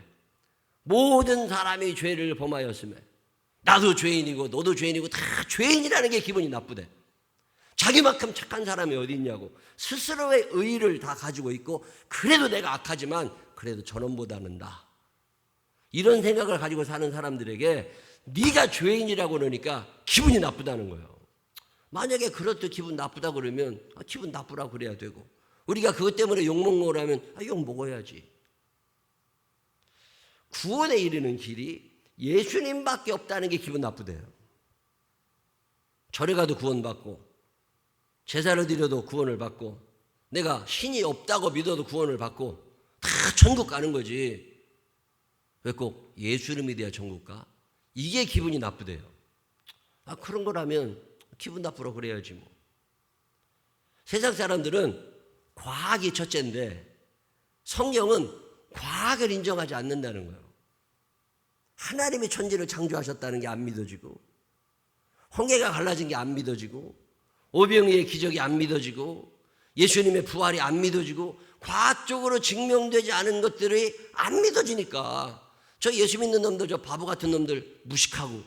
모든 사람이 죄를 범하였으며 나도 죄인이고 너도 죄인이고 다 죄인이라는 게 기분이 나쁘대. 자기만큼 착한 사람이 어디 있냐고. 스스로의 의의를 다 가지고 있고 그래도 내가 악하지만 그래도 저놈보다는 나. 이런 생각을 가지고 사는 사람들에게 네가 죄인이라고 그러니까 기분이 나쁘다는 거예요. 만약에 그렇듯 기분 나쁘다 그러면 기분 나쁘라고 그래야 되고 우리가 그것 때문에 욕먹는 거라면 욕 먹어야지. 구원에 이르는 길이 예수님밖에 없다는 게 기분 나쁘대요. 절에 가도 구원받고 제사를 드려도 구원을 받고 내가 신이 없다고 믿어도 구원을 받고 다 천국 가는 거지. 왜 꼭 예수를 믿어야 천국 가? 이게 기분이 나쁘대요. 그런 거라면 기분 나쁘라고 그래야지 뭐. 세상 사람들은 과학이 첫째인데 성경은 과학을 인정하지 않는다는 거예요. 하나님이 천지를 창조하셨다는 게 안 믿어지고 홍해가 갈라진 게 안 믿어지고 오병이의 기적이 안 믿어지고 예수님의 부활이 안 믿어지고 과학적으로 증명되지 않은 것들이 안 믿어지니까 저 예수 믿는 놈들, 저 바보 같은 놈들 무식하고.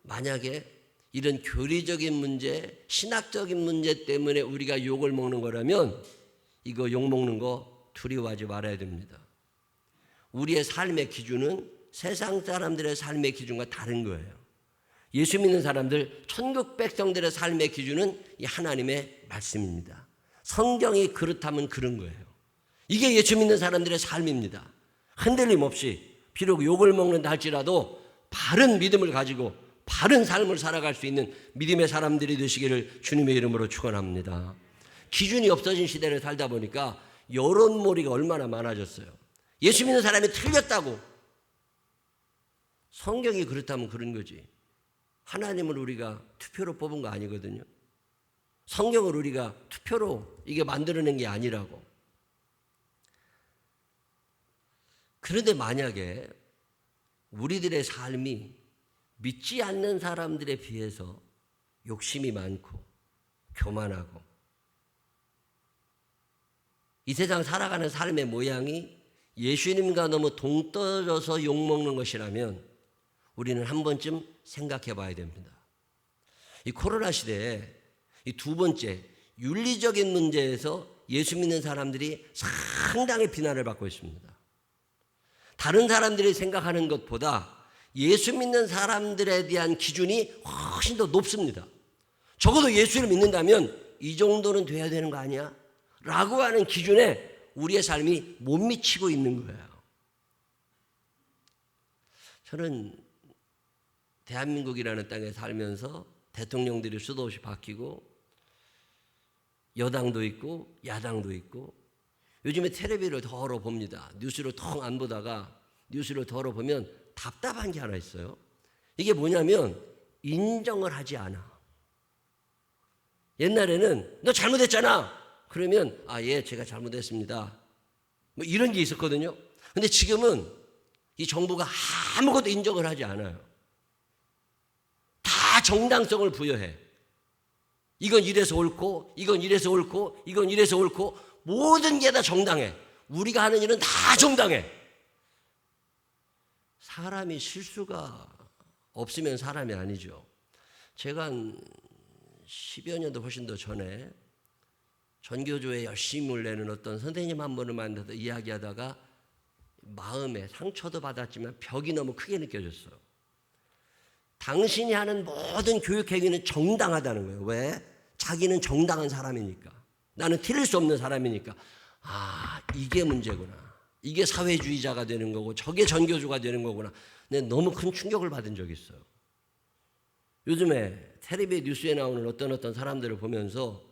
만약에 이런 교리적인 문제, 신학적인 문제 때문에 우리가 욕을 먹는 거라면 이거 욕 먹는 거 두려워하지 말아야 됩니다. 우리의 삶의 기준은 세상 사람들의 삶의 기준과 다른 거예요. 예수 믿는 사람들, 천국 백성들의 삶의 기준은 이 하나님의 말씀입니다. 성경이 그렇다면 그런 거예요. 이게 예수 믿는 사람들의 삶입니다. 흔들림 없이 비록 욕을 먹는다 할지라도 바른 믿음을 가지고 바른 삶을 살아갈 수 있는 믿음의 사람들이 되시기를 주님의 이름으로 축원합니다. 기준이 없어진 시대를 살다 보니까 여론몰이가 얼마나 많아졌어요. 예수 믿는 사람이 틀렸다고. 성경이 그렇다면 그런 거지. 하나님을 우리가 투표로 뽑은 거 아니거든요. 성경을 우리가 투표로 이게 만들어낸 게 아니라고. 그런데 만약에 우리들의 삶이 믿지 않는 사람들에 비해서 욕심이 많고 교만하고 이 세상 살아가는 삶의 모양이 예수님과 너무 동떨어져서 욕먹는 것이라면 우리는 한 번쯤 생각해 봐야 됩니다. 이 코로나 시대에 이 두 번째 윤리적인 문제에서 예수 믿는 사람들이 상당히 비난을 받고 있습니다. 다른 사람들이 생각하는 것보다 예수 믿는 사람들에 대한 기준이 훨씬 더 높습니다. 적어도 예수를 믿는다면 이 정도는 돼야 되는 거 아니야? 라고 하는 기준에 우리의 삶이 못 미치고 있는 거예요. 저는 대한민국이라는 땅에 살면서 대통령들이 수도 없이 바뀌고 여당도 있고 야당도 있고 요즘에 텔레비를 덜어 봅니다. 뉴스를 통 안 보다가 뉴스를 덜어 보면 답답한 게 하나 있어요. 이게 뭐냐면 인정을 하지 않아. 옛날에는 너 잘못했잖아. 그러면 예, 제가 잘못했습니다. 뭐 이런 게 있었거든요. 근데 지금은 이 정부가 아무것도 인정을 하지 않아요. 다 정당성을 부여해. 이건 이래서 옳고, 이건 이래서 옳고, 이건 이래서 옳고, 모든 게 다 정당해. 우리가 하는 일은 다 정당해. 사람이 실수가 없으면 사람이 아니죠. 제가 한 10여 년도 훨씬 더 전에 전교조에 열심을 내는 어떤 선생님 한 분을 만나서 이야기하다가 마음에 상처도 받았지만 벽이 너무 크게 느껴졌어요. 당신이 하는 모든 교육 행위는 정당하다는 거예요. 왜? 자기는 정당한 사람이니까. 나는 틀릴 수 없는 사람이니까. 이게 문제구나. 이게 사회주의자가 되는 거고 저게 전교조가 되는 거구나. 근데 너무 큰 충격을 받은 적이 있어요. 요즘에 텔레비전 뉴스에 나오는 어떤 사람들을 보면서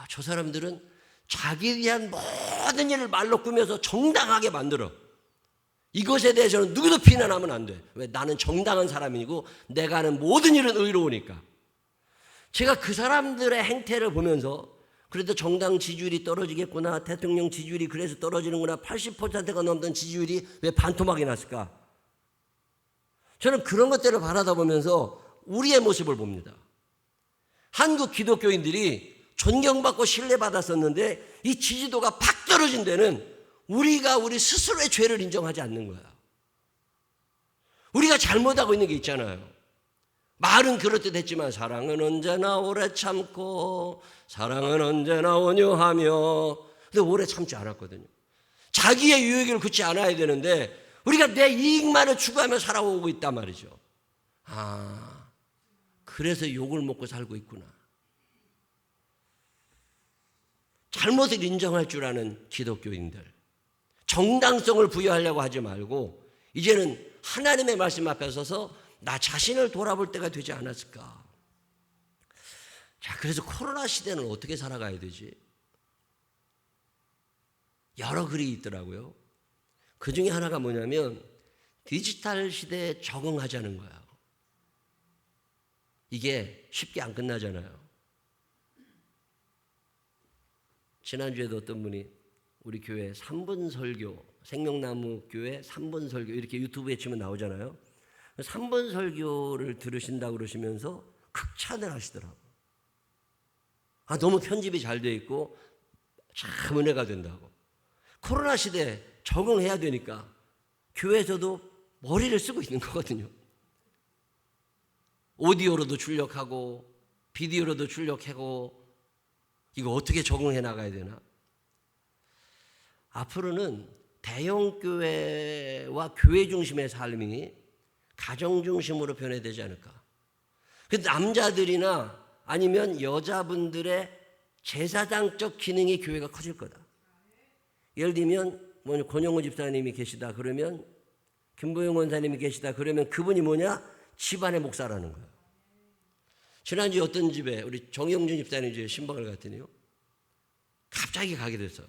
저 사람들은 자기에 대한 모든 일을 말로 꾸며서 정당하게 만들어. 이것에 대해서는 누구도 비난하면 안 돼. 왜? 나는 정당한 사람이고 내가 하는 모든 일은 의로우니까. 제가 그 사람들의 행태를 보면서 그래도 정당 지지율이 떨어지겠구나. 대통령 지지율이 그래서 떨어지는구나. 80%가 넘던 지지율이 왜 반토막이 났을까? 저는 그런 것들을 바라다 보면서 우리의 모습을 봅니다. 한국 기독교인들이 존경받고 신뢰받았었는데 이 지지도가 팍 떨어진 데는 우리가 우리 스스로의 죄를 인정하지 않는 거야. 우리가 잘못하고 있는 게 있잖아요. 말은 그럴듯했지만 사랑은 언제나 오래 참고 사랑은 언제나 온유하며 근데 오래 참지 않았거든요. 자기의 유익을 굳지 않아야 되는데 우리가 내 이익만을 추구하며 살아오고 있단 말이죠. 그래서 욕을 먹고 살고 있구나. 잘못을 인정할 줄 아는 기독교인들, 정당성을 부여하려고 하지 말고 이제는 하나님의 말씀 앞에 서서 나 자신을 돌아볼 때가 되지 않았을까. 자, 그래서 코로나 시대는 어떻게 살아가야 되지? 여러 글이 있더라고요. 그 중에 하나가 뭐냐면 디지털 시대에 적응하자는 거야. 이게 쉽게 안 끝나잖아요. 지난주에도 어떤 분이 우리 교회 3분 설교, 생명나무 교회 3분 설교 이렇게 유튜브에 치면 나오잖아요. 3분 설교를 들으신다고 그러시면서 극찬을 하시더라고요. 너무 편집이 잘 돼 있고 참 은혜가 된다고. 코로나 시대에 적응해야 되니까 교회에서도 머리를 쓰고 있는 거거든요. 오디오로도 출력하고 비디오로도 출력하고 이거 어떻게 적응해 나가야 되나? 앞으로는 대형교회와 교회 중심의 삶이 가정 중심으로 변해되지 않을까? 남자들이나 아니면 여자분들의 제사장적 기능이 교회가 커질 거다. 예를 들면 권영호 집사님이 계시다 그러면, 김보영 원사님이 계시다 그러면 그분이 뭐냐? 집안의 목사라는 거예요. 지난주에 어떤 집에 우리 정영준 집사님 집에 신방을 갔더니요, 갑자기 가게 됐어요.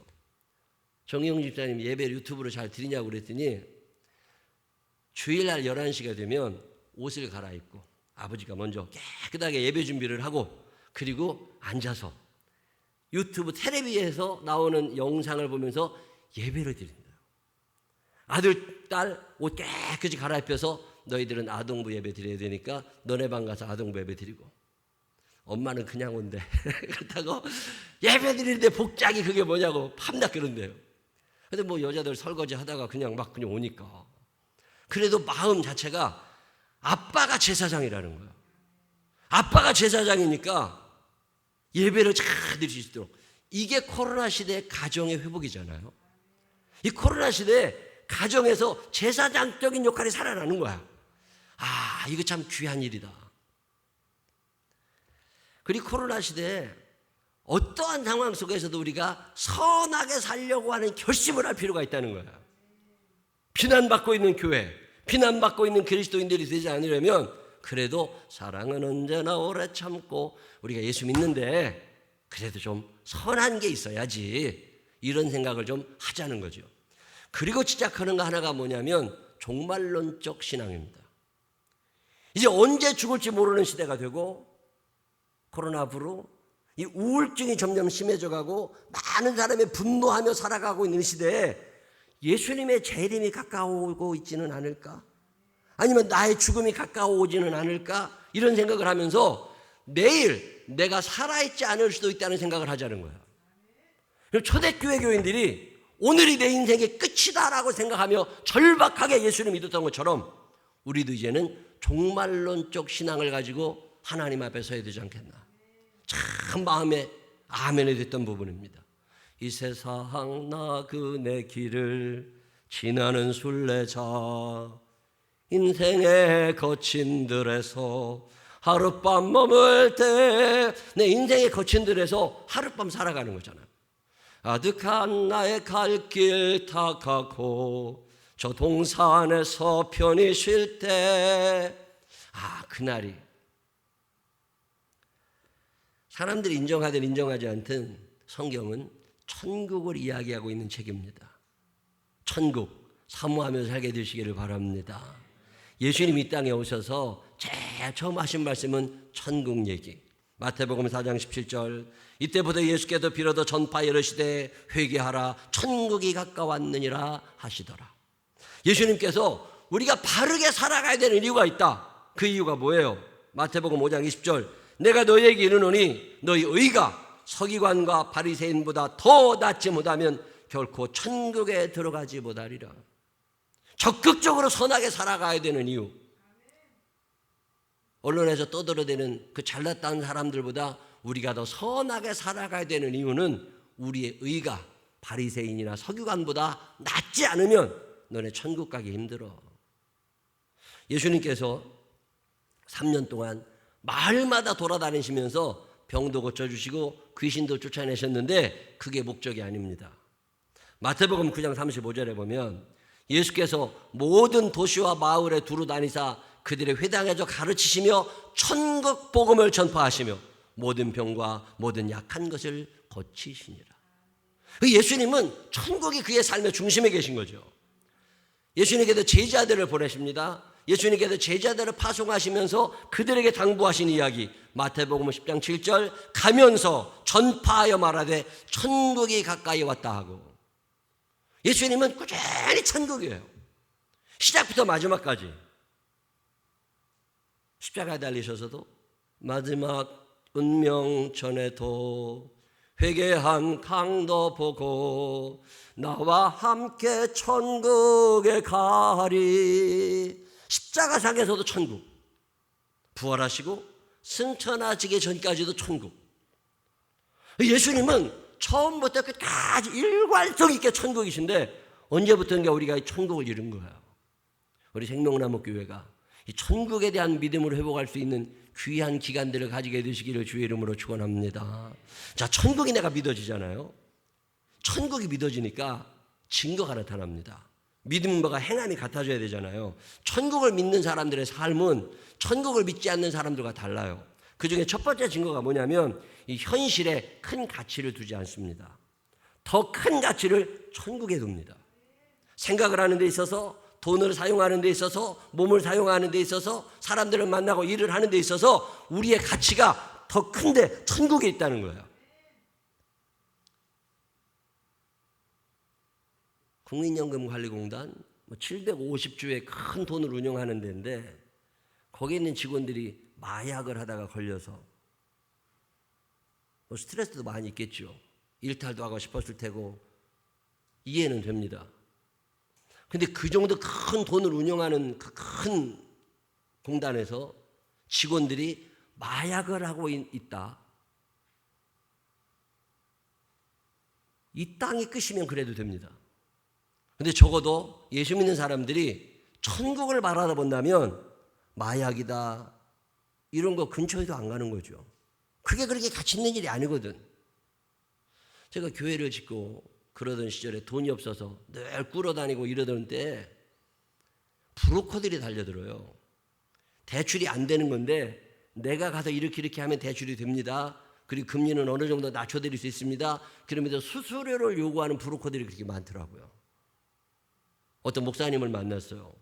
정영준 집사님 예배를 유튜브로 잘 드리냐고 그랬더니 주일날 11시가 되면 옷을 갈아입고 아버지가 먼저 깨끗하게 예배 준비를 하고, 그리고 앉아서 유튜브 텔레비에서 나오는 영상을 보면서 예배를 드린다. 아들, 딸 옷 깨끗이 갈아입혀서 너희들은 아동부 예배 드려야 되니까 너네 방 가서 아동부 예배 드리고, 엄마는 그냥 온대. 그렇다고 예배 드리는데 복장이 그게 뭐냐고 밤낮 그런대요. 근데 뭐 여자들 설거지 하다가 그냥 막 그냥 오니까, 그래도 마음 자체가 아빠가 제사장이라는 거예요. 아빠가 제사장이니까 예배를 잘 드릴 수 있도록. 이게 코로나 시대의 가정의 회복이잖아요. 이 코로나 시대에 가정에서 제사장적인 역할이 살아나는 거야. 아, 이거 참 귀한 일이다. 그리고 코로나 시대에 어떠한 상황 속에서도 우리가 선하게 살려고 하는 결심을 할 필요가 있다는 거야. 비난받고 있는 교회, 비난받고 있는 그리스도인들이 되지 않으려면, 그래도 사랑은 언제나 오래 참고, 우리가 예수 믿는데 그래도 좀 선한 게 있어야지, 이런 생각을 좀 하자는 거죠. 그리고 시작하는 거 하나가 뭐냐면 종말론적 신앙입니다. 이제 언제 죽을지 모르는 시대가 되고, 코로나 앞으로 이 우울증이 점점 심해져 가고 많은 사람이 분노하며 살아가고 있는 시대에 예수님의 재림이 가까워오고 있지는 않을까? 아니면 나의 죽음이 가까워오지는 않을까? 이런 생각을 하면서 내일 내가 살아있지 않을 수도 있다는 생각을 하자는 거야. 초대교회 교인들이 오늘이 내 인생의 끝이다라고 생각하며 절박하게 예수를 믿었던 것처럼, 우리도 이제는 종말론적 신앙을 가지고 하나님 앞에 서야 되지 않겠나. 참 마음에 아멘이 됐던 부분입니다. 이 세상 나그네 길을 지나는 순례자, 인생의 거친 들에서 하룻밤 머물 때, 내 인생의 거친 들에서 하룻밤 살아가는 거잖아요. 아득한 나의 갈 길 탁하고 저 동산에서 편히 쉴 때, 아, 그날이, 사람들이 인정하든 인정하지 않든 성경은 천국을 이야기하고 있는 책입니다. 천국 사모하며 살게 되시기를 바랍니다. 예수님 이 땅에 오셔서 제일 처음 하신 말씀은 천국 얘기. 마태복음 4장 17절, 이때부터 예수께서 비로소 전파에 이르시되 회개하라 천국이 가까웠느니라 하시더라. 예수님께서 우리가 바르게 살아가야 되는 이유가 있다. 그 이유가 뭐예요? 마태복음 5장 20절, 내가 너희에게 이르노니 너희 의가 서기관과 바리새인보다 더 낫지 못하면 결코 천국에 들어가지 못하리라. 적극적으로 선하게 살아가야 되는 이유. 언론에서 떠들어대는 그 잘났다는 사람들보다 우리가 더 선하게 살아가야 되는 이유는, 우리의 의가 바리새인이나 서기관보다 낫지 않으면 너네 천국 가기 힘들어. 예수님께서 3년 동안 마을마다 돌아다니시면서 병도 고쳐주시고 귀신도 쫓아내셨는데 그게 목적이 아닙니다. 마태복음 9장 35절에 보면 예수께서 모든 도시와 마을에 두루 다니사 그들의 회당에서 가르치시며 천국 복음을 전파하시며 모든 병과 모든 약한 것을 고치시니라. 예수님은 천국이 그의 삶의 중심에 계신 거죠. 예수님께서 제자들을 보내십니다. 예수님께서 제자들을 파송하시면서 그들에게 당부하신 이야기, 마태복음 10장 7절, 가면서 전파하여 말하되 천국이 가까이 왔다 하고, 예수님은 꾸준히 천국이에요. 시작부터 마지막까지. 십자가에 달리셔서도 마지막 운명 전에도 회개한 강도 보고 나와 함께 천국에 가리. 십자가상에서도 천국, 부활하시고 승천하시기 전까지도 천국. 예수님은 처음부터 끝까지 일관성 있게 천국이신데, 언제부턴가 우리가 이 천국을 잃은 거예요. 우리 생명나무 교회가 이 천국에 대한 믿음으로 회복할 수 있는 귀한 기간들을 가지게 되시기를 주의 이름으로 축원합니다. 자, 천국이 내가 믿어지잖아요. 천국이 믿어지니까 증거가 나타납니다. 믿음과 행함이 같아져야 되잖아요. 천국을 믿는 사람들의 삶은 천국을 믿지 않는 사람들과 달라요. 그중에 첫 번째 증거가 뭐냐면 이 현실에 큰 가치를 두지 않습니다. 더 큰 가치를 천국에 둡니다. 생각을 하는 데 있어서, 돈을 사용하는 데 있어서, 몸을 사용하는 데 있어서, 사람들을 만나고 일을 하는 데 있어서 우리의 가치가 더 큰데 천국에 있다는 거예요. 국민연금관리공단 750조의 큰 돈을 운영하는 데인데 거기에 있는 직원들이 마약을 하다가 걸려서 스트레스도 많이 있겠죠. 일탈도 하고 싶었을 테고 이해는 됩니다. 근데 그 정도 큰 돈을 운영하는 그 큰 공단에서 직원들이 마약을 하고 있다. 이 땅이 끝이면 그래도 됩니다. 근데 적어도 예수 믿는 사람들이 천국을 바라다 본다면 마약이다 이런 거 근처에도 안 가는 거죠. 그게 그렇게 가치 있는 일이 아니거든. 제가 교회를 짓고 그러던 시절에 돈이 없어서 늘 꿇어다니고 이러던 때 브로커들이 달려들어요. 대출이 안 되는 건데 내가 가서 이렇게 하면 대출이 됩니다. 그리고 금리는 어느 정도 낮춰드릴 수 있습니다. 그러면서 수수료를 요구하는 브로커들이 그렇게 많더라고요. 어떤 목사님을 만났어요.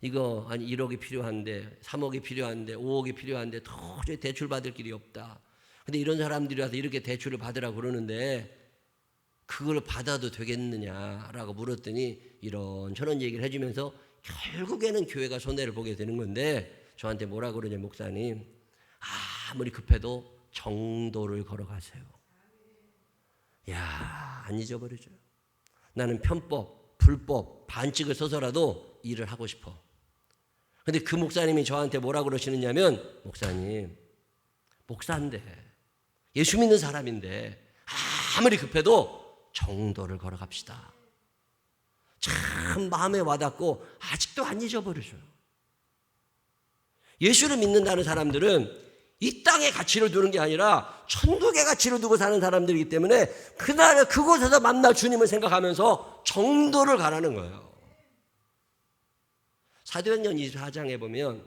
이거 한 1억이 필요한데 3억이 필요한데 5억이 필요한데 도저히 대출 받을 길이 없다. 근데 이런 사람들이 와서 이렇게 대출을 받으라고 그러는데 그걸 받아도 되겠느냐라고 물었더니 이런저런 얘기를 해주면서 결국에는 교회가 손해를 보게 되는 건데 저한테 뭐라 그러냐 목사님 아무리 급해도 정도를 걸어가세요. 야, 안 잊어버리죠. 나는 편법, 불법, 반칙을 써서라도 일을 하고 싶어. 근데 그 목사님이 저한테 뭐라 그러시느냐면 목사님 목사인데 예수 믿는 사람인데 아무리 급해도 정도를 걸어갑시다. 참 마음에 와닿고 아직도 안 잊어버리죠. 예수를 믿는다는 사람들은 이 땅의 가치를 두는 게 아니라 천국의 가치를 두고 사는 사람들이기 때문에 그날 그곳에서 만날 주님을 생각하면서 정도를 가라는 거예요. 사도행전 24장에 보면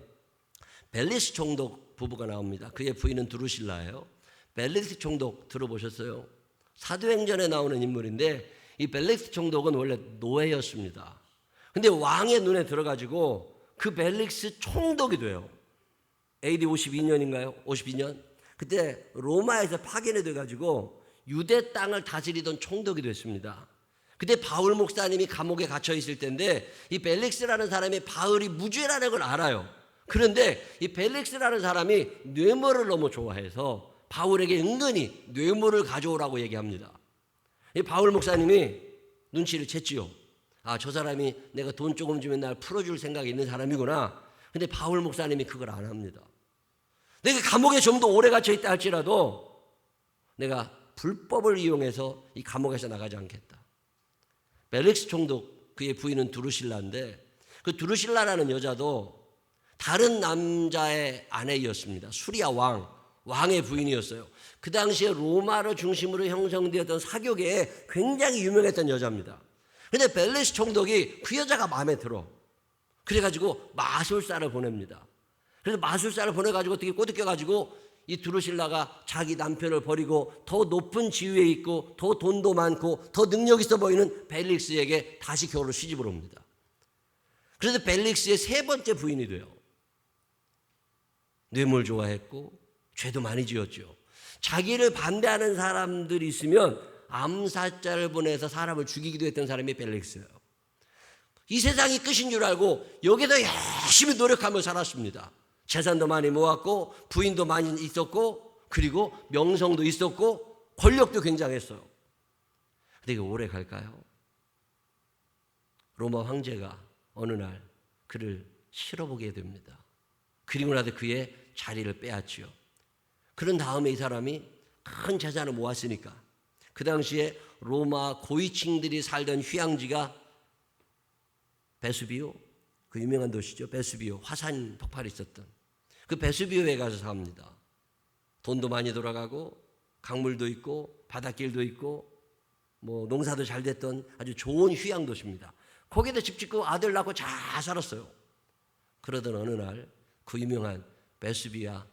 벨리스 총독 부부가 나옵니다. 그의 부인은 두루실라예요. 벨리스 총독 들어보셨어요? 사도행전에 나오는 인물인데 이 벨리스 총독은 원래 노예였습니다. 근데 왕의 눈에 들어가지고 그 벨리스 총독이 돼요. AD 52년인가요? 52년? 그때 로마에서 파견이 돼가지고 유대 땅을 다스리던 총독이 됐습니다. 그때 바울 목사님이 감옥에 갇혀 있을 때인데 이 벨릭스라는 사람이 바울이 무죄라는 걸 알아요. 그런데 이 벨릭스라는 사람이 뇌물을 너무 좋아해서 바울에게 은근히 뇌물을 가져오라고 얘기합니다. 이 바울 목사님이 눈치를 챘지요. 아, 저 사람이 내가 돈 조금 주면 날 풀어줄 생각이 있는 사람이구나. 근데 바울 목사님이 그걸 안 합니다. 내가 감옥에 좀 더 오래 갇혀 있다 할지라도 내가 불법을 이용해서 이 감옥에서 나가지 않겠다. 벨릭스 총독 그의 부인은 두루실라인데 그 두루실라라는 여자도 다른 남자의 아내였습니다. 수리아 왕의 부인이었어요. 그 당시에 로마를 중심으로 형성되었던 사교계에 굉장히 유명했던 여자입니다. 그런데 벨릭스 총독이 그 여자가 마음에 들어. 그래가지고 마술사를 보냅니다. 그래서 마술사를 보내가지고 되게 꼬드겨가지고 이 두루실라가 자기 남편을 버리고 더 높은 지위에 있고 더 돈도 많고 더 능력 있어 보이는 벨릭스에게 다시 겨울을 시집을 옵니다. 그래서 벨릭스의 세 번째 부인이 돼요. 뇌물 좋아했고 죄도 많이 지었죠. 자기를 반대하는 사람들이 있으면 암살자를 보내서 사람을 죽이기도 했던 사람이 벨릭스예요. 이 세상이 끝인 줄 알고 여기서 열심히 노력하며 살았습니다. 재산도 많이 모았고 부인도 많이 있었고 그리고 명성도 있었고 권력도 굉장했어요. 근데 이게 오래 갈까요? 로마 황제가 어느 날 그를 실어보게 됩니다. 그리고 나서 그의 자리를 빼앗지요. 그런 다음에 이 사람이 큰 재산을 모았으니까 그 당시에 로마 고위층들이 살던 휴양지가 베수비오, 그 유명한 도시죠. 베수비오, 화산 폭발이 있었던 그 베수비오에 가서 삽니다. 돈도 많이 돌아가고 강물도 있고 바닷길도 있고 뭐 농사도 잘 됐던 아주 좋은 휴양 도시입니다. 거기다 집 짓고 아들 낳고 잘 살았어요. 그러던 어느 날 그 유명한 베수비아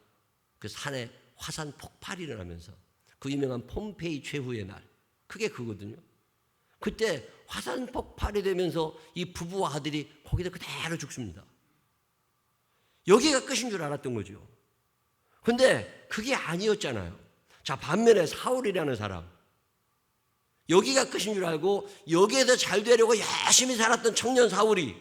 그 산에 화산 폭발이 일어나면서 그 유명한 폼페이 최후의 날, 그게 그거든요. 그때 화산 폭발이 되면서 이 부부와 아들이 거기다 그대로 죽습니다. 여기가 끝인 줄 알았던 거죠. 근데 그게 아니었잖아요. 자, 반면에 사울이라는 사람, 여기가 끝인 줄 알고 여기에서 잘 되려고 열심히 살았던 청년 사울이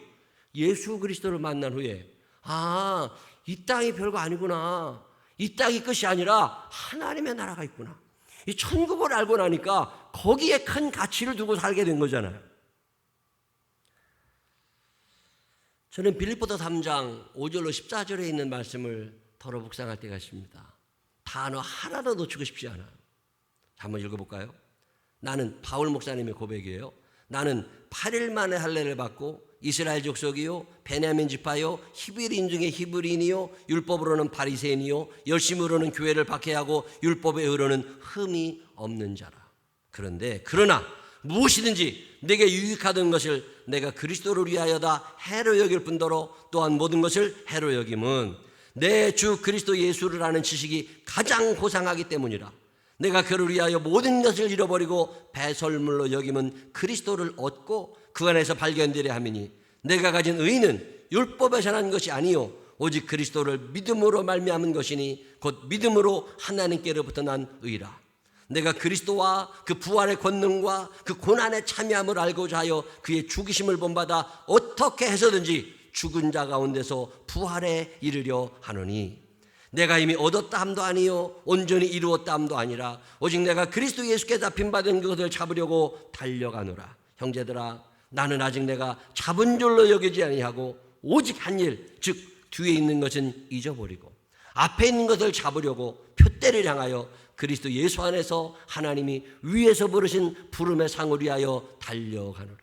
예수 그리스도를 만난 후에, 아, 이 땅이 별거 아니구나, 이 땅이 끝이 아니라 하나님의 나라가 있구나, 이 천국을 알고 나니까 거기에 큰 가치를 두고 살게 된 거잖아요. 저는 빌립보서 3장 5절로 14절에 있는 말씀을 더러 묵상할 때가 있습니다. 단어 하나도 놓치고 싶지 않아요. 한번 읽어볼까요? 나는, 바울 목사님의 고백이에요. 나는 8일 만에 할례를 받고 이스라엘 족속이요 베냐민 지파요 히브리인 중에 히브리인이요 율법으로는 바리새인이요 열심으로는 교회를 박해하고 율법에 의로는 흠이 없는 자라. 그러나 무엇이든지 내게 유익하던 것을 내가 그리스도를 위하여다 해로 여길 뿐더러 또한 모든 것을 해로 여김은 내 주 그리스도 예수를 아는 지식이 가장 고상하기 때문이라. 내가 그를 위하여 모든 것을 잃어버리고 배설물로 여김은 그리스도를 얻고 그 안에서 발견되려 함이니 내가 가진 의는 율법에서 난 것이 아니요 오직 그리스도를 믿음으로 말미암은 것이니 곧 믿음으로 하나님께로부터 난 의라. 내가 그리스도와 그 부활의 권능과 그 고난의 참여함을 알고자 하여 그의 죽이심을 본받아 어떻게 해서든지 죽은 자 가운데서 부활에 이르려 하노니 내가 이미 얻었다 함도 아니요 온전히 이루었다 함도 아니라 오직 내가 그리스도 예수께 잡힌받은 그것을 잡으려고 달려가노라. 형제들아, 나는 아직 내가 잡은 줄로 여기지 아니하고 오직 한 일, 즉 뒤에 있는 것은 잊어버리고 앞에 있는 것을 잡으려고 표대를 향하여 그리스도 예수 안에서 하나님이 위에서 부르신 부름의 상을 위하여 달려가노라.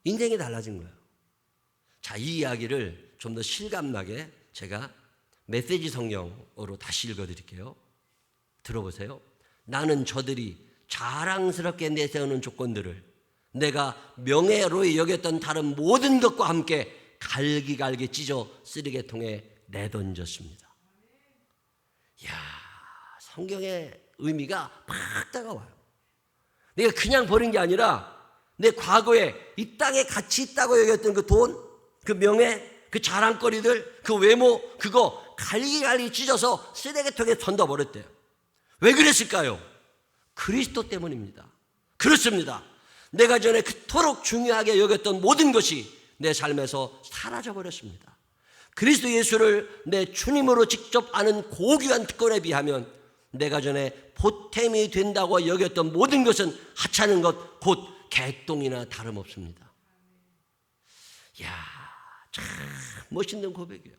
인생이 달라진 거예요. 자, 이 이야기를 좀 더 실감나게 제가 메시지 성경으로 다시 읽어드릴게요. 들어보세요. 나는 저들이 자랑스럽게 내세우는 조건들을 내가 명예로 여겼던 다른 모든 것과 함께 갈기갈기 찢어 쓰레기통에 내던졌습니다. 이야, 성경의 의미가 팍 다가와요. 내가 그냥 버린 게 아니라 내 과거에 이 땅에 가치 있다고 여겼던 그 돈, 그 명예, 그 자랑거리들, 그 외모, 그거 갈기갈기 찢어서 쓰레기통에 던져버렸대요. 왜 그랬을까요? 그리스도 때문입니다. 그렇습니다. 내가 전에 그토록 중요하게 여겼던 모든 것이 내 삶에서 사라져버렸습니다. 그리스도 예수를 내 주님으로 직접 아는 고귀한 특권에 비하면 내가 전에 보탬이 된다고 여겼던 모든 것은 하찮은 것, 곧 개똥이나 다름없습니다. 이야, 참 멋있는 고백이에요.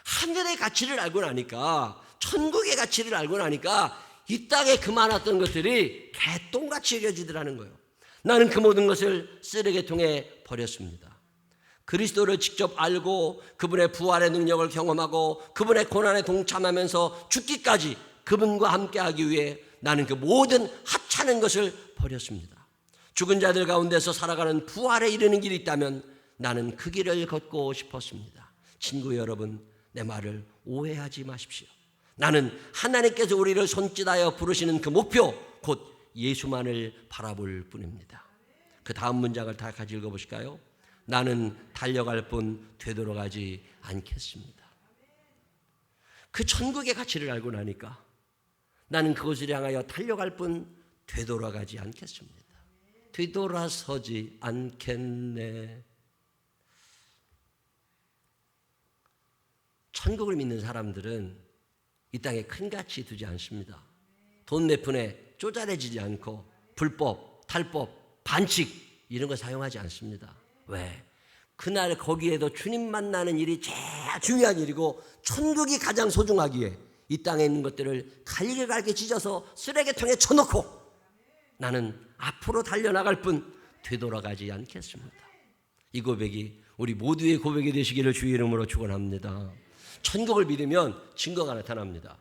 하늘의 가치를 알고 나니까, 천국의 가치를 알고 나니까 이 땅에 그 많았던 것들이 개똥같이 여겨지더라는 거예요. 나는 그 모든 것을 쓰레기통에 버렸습니다. 그리스도를 직접 알고 그분의 부활의 능력을 경험하고 그분의 고난에 동참하면서 죽기까지 그분과 함께하기 위해 나는 그 모든 하찮은 것을 버렸습니다. 죽은 자들 가운데서 살아가는 부활에 이르는 길이 있다면 나는 그 길을 걷고 싶었습니다. 친구 여러분, 내 말을 오해하지 마십시오. 나는 하나님께서 우리를 손짓하여 부르시는 그 목표, 곧 예수만을 바라볼 뿐입니다. 그 다음 문장을 다 같이 읽어보실까요? 나는 달려갈 뿐 되돌아가지 않겠습니다. 그 천국의 가치를 알고 나니까 나는 그것을 향하여 달려갈 뿐 되돌아가지 않겠습니다. 뒤돌아서지 않겠네. 천국을 믿는 사람들은 이 땅에 큰 가치 두지 않습니다. 돈 몇 푼에 쪼잘해지지 않고 불법, 탈법, 반칙 이런 거 사용하지 않습니다. 왜? 그날 거기에도 주님 만나는 일이 제일 중요한 일이고 천국이 가장 소중하기에 이 땅에 있는 것들을 갈게 찢어서 쓰레기통에 쳐놓고 나는 앞으로 달려나갈 뿐 되돌아가지 않겠습니다. 이 고백이 우리 모두의 고백이 되시기를 주의 이름으로 축원합니다. 천국을 믿으면 증거가 나타납니다.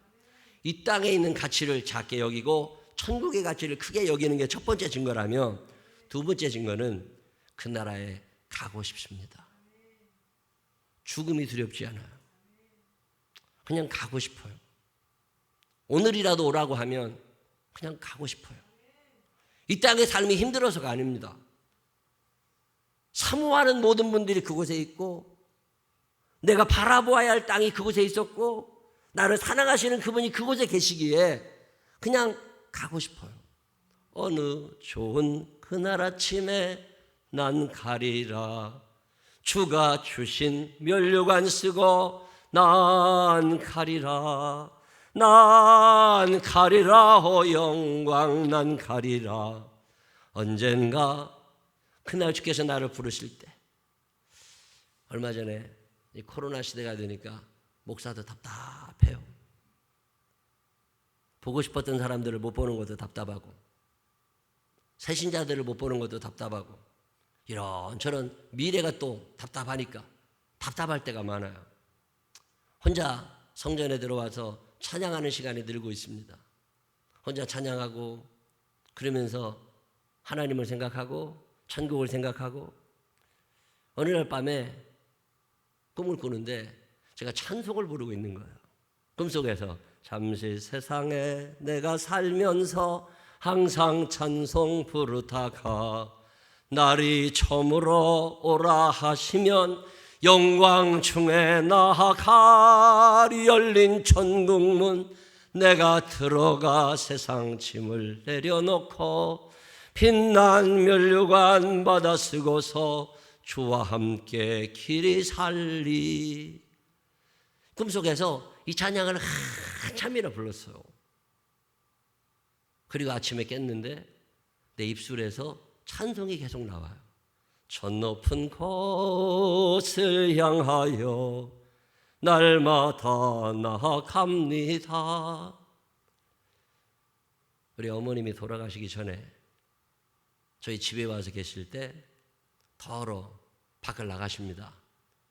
이 땅에 있는 가치를 작게 여기고 천국의 가치를 크게 여기는 게 첫 번째 증거라면, 두 번째 증거는 그 나라에 가고 싶습니다. 죽음이 두렵지 않아요. 그냥 가고 싶어요. 오늘이라도 오라고 하면 그냥 가고 싶어요. 이 땅의 삶이 힘들어서가 아닙니다. 사모하는 모든 분들이 그곳에 있고, 내가 바라보아야 할 땅이 그곳에 있었고, 나를 사랑하시는 그분이 그곳에 계시기에 그냥 가고 싶어요. 어느 좋은 그날 아침에 난 가리라. 주가 주신 면류관 쓰고 난 가리라. 난 가리라. 영광 난 가리라. 언젠가 그날 주께서 나를 부르실 때. 얼마 전에 이 코로나 시대가 되니까 목사도 답답해요. 보고 싶었던 사람들을 못 보는 것도 답답하고, 새신자들을 못 보는 것도 답답하고, 이런저런 미래가 또 답답하니까 답답할 때가 많아요. 혼자 성전에 들어와서 찬양하는 시간이 늘고 있습니다. 혼자 찬양하고 그러면서 하나님을 생각하고 천국을 생각하고, 어느 날 밤에 꿈을 꾸는데 제가 찬송을 부르고 있는 거예요. 꿈속에서 잠시 세상에 내가 살면서 항상 찬송 부르다가 날이 저물어 오라 하시면 영광 중에 나아가리. 열린 천국문 내가 들어가 세상 짐을 내려놓고 빛난 면류관 받아 쓰고서 주와 함께 길이 살리. 꿈속에서 이 찬양을 한참이나 불렀어요. 그리고 아침에 깼는데 내 입술에서 찬송이 계속 나와요. 저 높은 곳을 향하여 날마다 나아갑니다. 우리 어머님이 돌아가시기 전에 저희 집에 와서 계실 때 더러 밖을 나가십니다.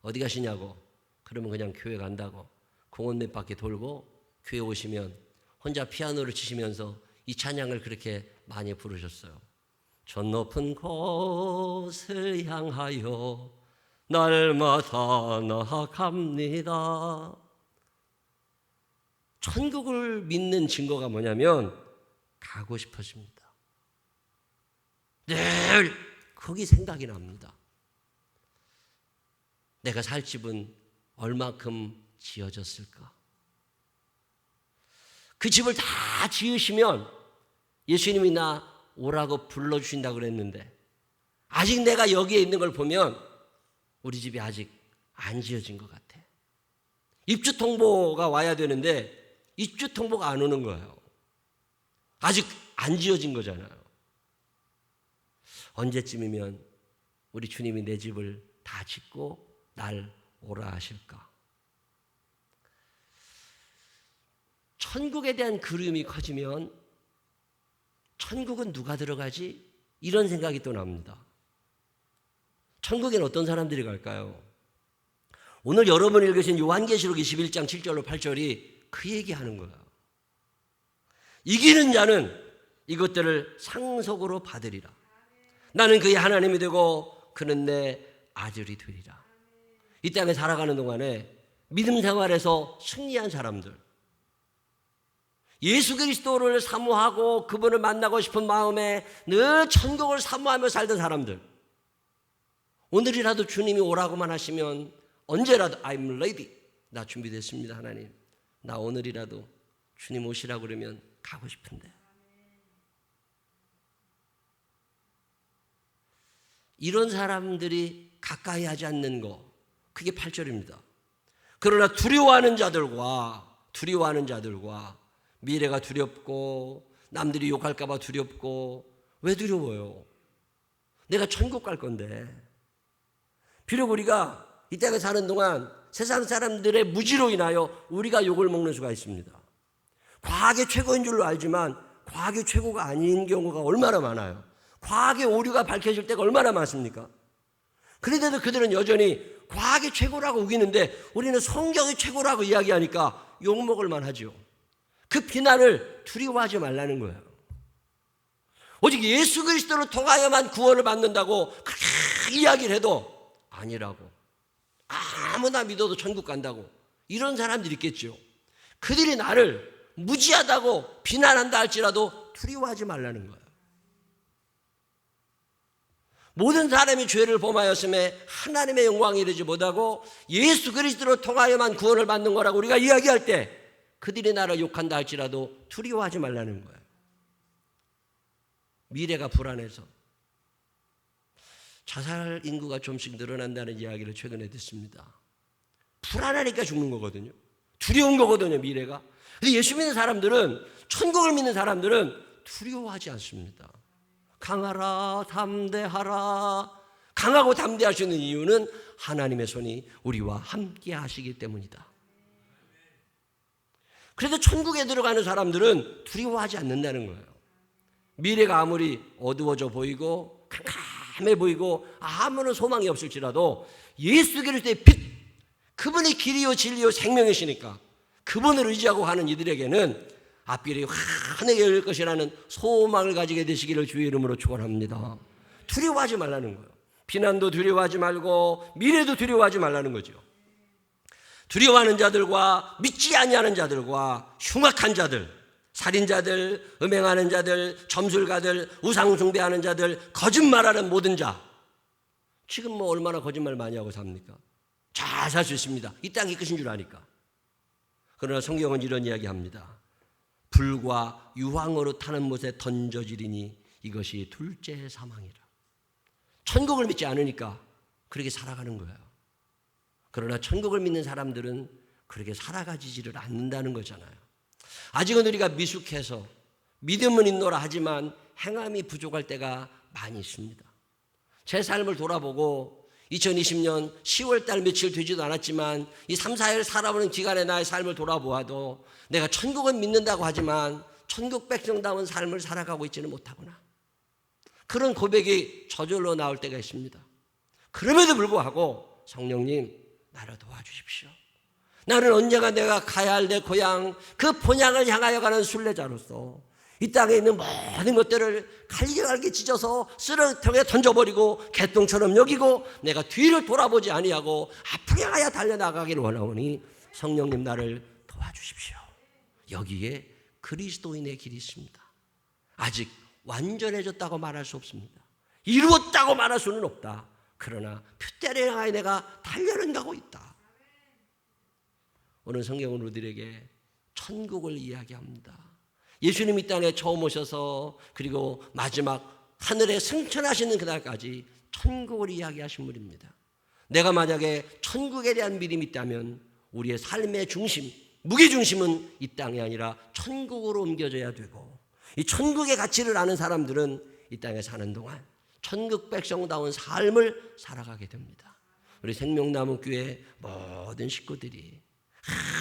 어디 가시냐고. 그러면 그냥 교회 간다고. 공원 몇 바퀴 돌고 교회 오시면 혼자 피아노를 치시면서 이 찬양을 그렇게 많이 부르셨어요. 저 높은 곳을 향하여 날마다 나아갑니다. 천국을 믿는 증거가 뭐냐면 가고 싶어집니다. 늘 거기 생각이 납니다. 내가 살 집은 얼마큼 지어졌을까? 그 집을 다 지으시면 예수님이 나 오라고 불러주신다고 그랬는데, 아직 내가 여기에 있는 걸 보면 우리 집이 아직 안 지어진 것 같아. 입주 통보가 와야 되는데 입주 통보가 안 오는 거예요. 아직 안 지어진 거잖아요. 언제쯤이면 우리 주님이 내 집을 다 짓고 날 오라 하실까? 천국에 대한 그리움이 커지면 천국은 누가 들어가지? 이런 생각이 또 납니다. 천국에는 어떤 사람들이 갈까요? 오늘 여러분이 읽으신 요한계시록 21장 7절로 8절이 그 얘기하는 거예요. 이기는 자는 이것들을 상속으로 받으리라. 나는 그의 하나님이 되고 그는 내 아들이 되리라. 이 땅에 살아가는 동안에 믿음 생활에서 승리한 사람들, 예수 그리스도를 사모하고 그분을 만나고 싶은 마음에 늘 천국을 사모하며 살던 사람들, 오늘이라도 주님이 오라고만 하시면 언제라도 I'm ready, 나 준비됐습니다 하나님, 나 오늘이라도 주님 오시라고 그러면 가고 싶은데. 이런 사람들이 가까이 하지 않는 거, 그게 8절입니다. 그러나 두려워하는 자들과 미래가 두렵고 남들이 욕할까 봐 두렵고, 왜 두려워요? 내가 천국 갈 건데. 비록 우리가 이 땅에 사는 동안 세상 사람들의 무지로 인하여 우리가 욕을 먹는 수가 있습니다. 과학이 최고인 줄로 알지만 과학이 최고가 아닌 경우가 얼마나 많아요. 과학의 오류가 밝혀질 때가 얼마나 많습니까? 그런데도 그들은 여전히 과학이 최고라고 우기는데 우리는 성경이 최고라고 이야기하니까 욕먹을 만하죠. 그 비난을 두려워하지 말라는 거예요. 오직 예수 그리스도를 통하여만 구원을 받는다고 그렇게 이야기를 해도 아니라고. 아무나 믿어도 천국 간다고. 이런 사람들이 있겠죠. 그들이 나를 무지하다고 비난한다 할지라도 두려워하지 말라는 거예요. 모든 사람이 죄를 범하였음에 하나님의 영광에 이르지 못하고 예수 그리스도로 통하여만 구원을 받는 거라고 우리가 이야기할 때 그들이 나를 욕한다 할지라도 두려워하지 말라는 거예요. 미래가 불안해서 자살 인구가 좀씩 늘어난다는 이야기를 최근에 듣습니다. 불안하니까 죽는 거거든요. 두려운 거거든요, 미래가. 근데 예수 믿는 사람들은, 천국을 믿는 사람들은 두려워하지 않습니다. 강하라, 담대하라. 강하고 담대할 수 있는 이유는 하나님의 손이 우리와 함께 하시기 때문이다. 그래서 천국에 들어가는 사람들은 두려워하지 않는다는 거예요. 미래가 아무리 어두워져 보이고 캄캄해 보이고 아무런 소망이 없을지라도 예수 그리스도의 빛, 그분이 길이요 진리요 생명이시니까 그분을 의지하고 가는 이들에게는 앞길이 환하게 열릴 것이라는 소망을 가지게 되시기를 주의 이름으로 축원합니다. 두려워하지 말라는 거예요. 비난도 두려워하지 말고 미래도 두려워하지 말라는 거죠. 두려워하는 자들과 믿지 아니하는 자들과 흉악한 자들, 살인자들, 음행하는 자들, 점술가들, 우상 숭배하는 자들, 거짓말하는 모든 자. 지금 뭐 얼마나 거짓말 많이 하고 삽니까? 잘 살 수 있습니다. 이 땅이 끝인 줄 아니까. 그러나 성경은 이런 이야기합니다. 불과 유황으로 타는 못에 던져지리니 이것이 둘째 사망이라. 천국을 믿지 않으니까 그렇게 살아가는 거예요. 그러나 천국을 믿는 사람들은 그렇게 살아가지지를 않는다는 거잖아요. 아직은 우리가 미숙해서 믿음은 있노라 하지만 행함이 부족할 때가 많이 있습니다. 제 삶을 돌아보고 2020년 10월 달 며칠 되지도 않았지만 이 3, 4일 살아보는 기간에 나의 삶을 돌아보아도 내가 천국은 믿는다고 하지만 천국 백성다운 삶을 살아가고 있지는 못하구나. 그런 고백이 저절로 나올 때가 있습니다. 그럼에도 불구하고 성령님 나를 도와주십시오. 나는 언젠가 내가 가야 할 내 고향 그 본향을 향하여 가는 순례자로서 이 땅에 있는 모든 것들을 갈기갈기 찢어서 쓰레기통에 던져버리고 개똥처럼 여기고 내가 뒤를 돌아보지 아니하고 앞을 향하여 달려나가기를 원하오니 성령님 나를 도와주십시오. 여기에 그리스도인의 길이 있습니다. 아직 완전해졌다고 말할 수 없습니다. 이루었다고 말할 수는 없다. 그러나 표대를 향하여 내가 달려가고 있다. 오늘 성경은 우리에게 천국을 이야기합니다. 예수님 이 땅에 처음 오셔서 그리고 마지막 하늘에 승천하시는 그날까지 천국을 이야기하신 분입니다. 내가 만약에 천국에 대한 믿음이 있다면 우리의 삶의 중심, 무게중심은 이 땅이 아니라 천국으로 옮겨져야 되고 이 천국의 가치를 아는 사람들은 이 땅에 사는 동안 천국 백성다운 삶을 살아가게 됩니다. 우리 생명나무교회 모든 식구들이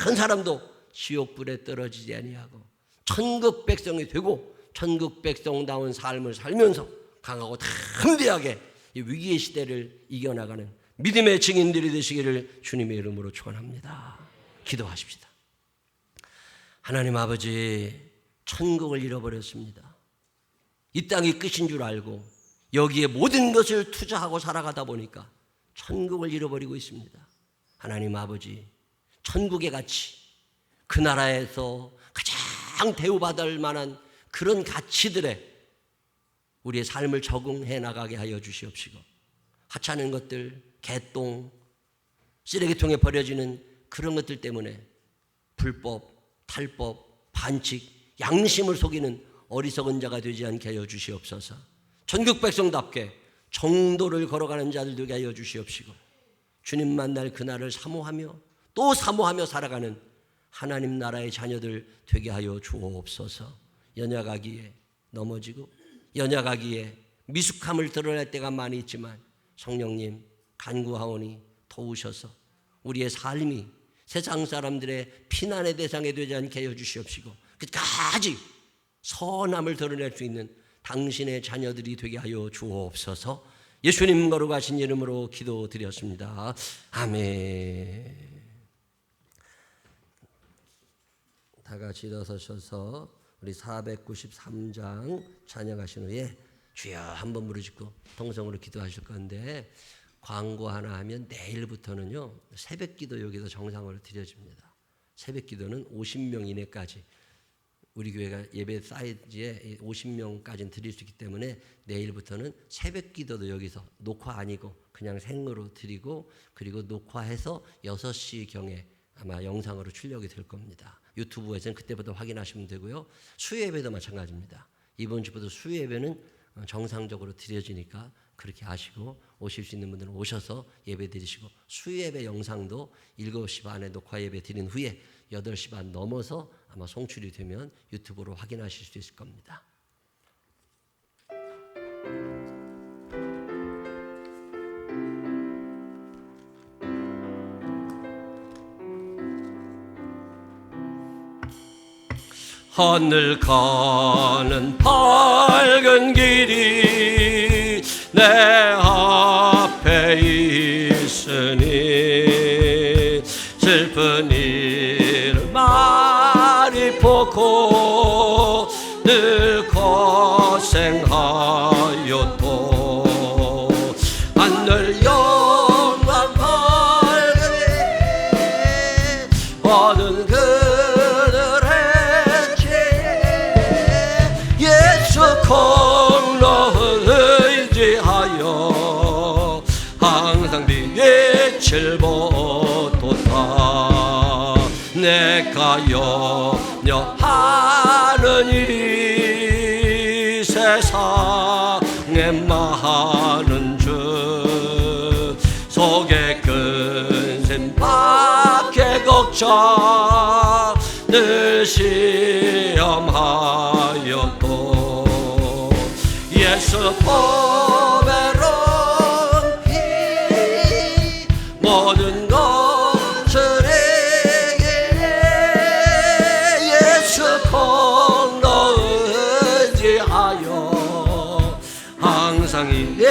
한 사람도 지옥불에 떨어지지 아니하고 천국 백성이 되고 천국 백성다운 삶을 살면서 강하고 담대하게 이 위기의 시대를 이겨나가는 믿음의 증인들이 되시기를 주님의 이름으로 축원합니다. 기도하십시다. 하나님 아버지, 천국을 잃어버렸습니다. 이 땅이 끝인 줄 알고 여기에 모든 것을 투자하고 살아가다 보니까 천국을 잃어버리고 있습니다. 하나님 아버지, 천국의 가치, 그 나라에서 가장 대우받을 만한 그런 가치들에 우리의 삶을 적응해 나가게 하여 주시옵시고 하찮은 것들, 개똥, 쓰레기통에 버려지는 그런 것들 때문에 불법, 탈법, 반칙, 양심을 속이는 어리석은 자가 되지 않게 하여 주시옵소서. 천국 백성답게 정도를 걸어가는 자들 되게 하여 주시옵시고 주님 만날 그날을 사모하며 또 사모하며 살아가는 하나님 나라의 자녀들 되게 하여 주옵소서. 연약하기에 넘어지고 연약하기에 미숙함을 드러낼 때가 많이 있지만 성령님 간구하오니 도우셔서 우리의 삶이 세상 사람들의 피난의 대상이 되지 않게 하여 주시옵시고 끝까지 선함을 드러낼 수 있는 당신의 자녀들이 되게 하여 주옵소서. 예수님 거룩하신 이름으로 기도드렸습니다. 아멘. 다 같이 일어서셔서 우리 493장 찬양하신 후에 주여 한번 부르짖고 통성으로 기도하실 건데, 광고 하나 하면 내일부터는요 새벽 기도 여기서 정상으로 드려집니다. 새벽 기도는 50명 이내까지, 우리 교회가 예배 사이즈에 50명까지는 드릴 수 있기 때문에 내일부터는 새벽 기도도 여기서 녹화 아니고 그냥 생으로 드리고, 그리고 녹화해서 6시경에 아마 영상으로 출력이 될 겁니다. 유튜브에서는 그때부터 확인하시면 되고요. 수요예배도 마찬가지입니다. 이번 주부터 수요예배는 정상적으로 드려지니까 그렇게 아시고, 오실 수 있는 분들은 오셔서 예배 드리시고, 수요예배 영상도 7시 반에 녹화 예배 드린 후에 8시 반 넘어서 아마 송출이 되면 유튜브로 확인하실 수 있을 겁니다. 하늘 가는 밝은 길이 내 앞에 있으니, 슬픈 일을 많이 보고 늘 고생하여도 하늘 영광 밝으니 모든 그들의 예수 공로를 의지하여 항상 빛을 보도다. 내가 염려하는 이 세상에 많은 주 속에 근심 밖에 걱정 늘 시험하여도 예수 보배로운 피 모든 것을 이기네. 예수 공로 의지하여 항상 이기리로다.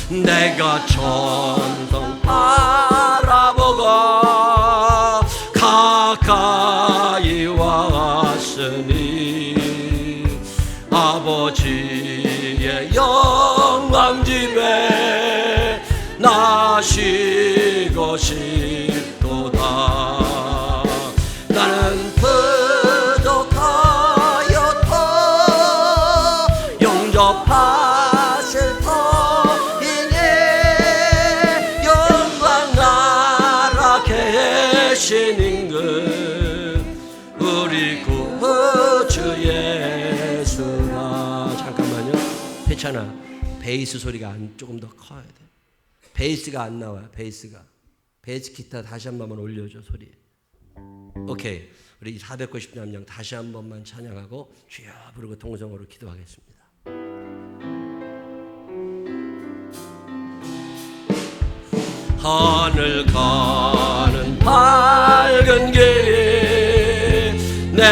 내가 천성 바라보고 가까이 왔으니 아버지의 영광 집에 나 쉬고 싶도다. 나는 부족하여도 용접하실 터이니 영광 나라 계신 임금 우리 구주 예수라. 잠깐만요. 괜찮아. 베이스 소리가 조금 더 커야 돼. 베이스가 안 나와요. 베이스 기타 다시 한 번만 올려줘. 소리. 오케이. 우리 493장 다시 한 번만 찬양하고 주여 부르고 통성으로 기도하겠습니다. 하늘 가는 밝은 길이 내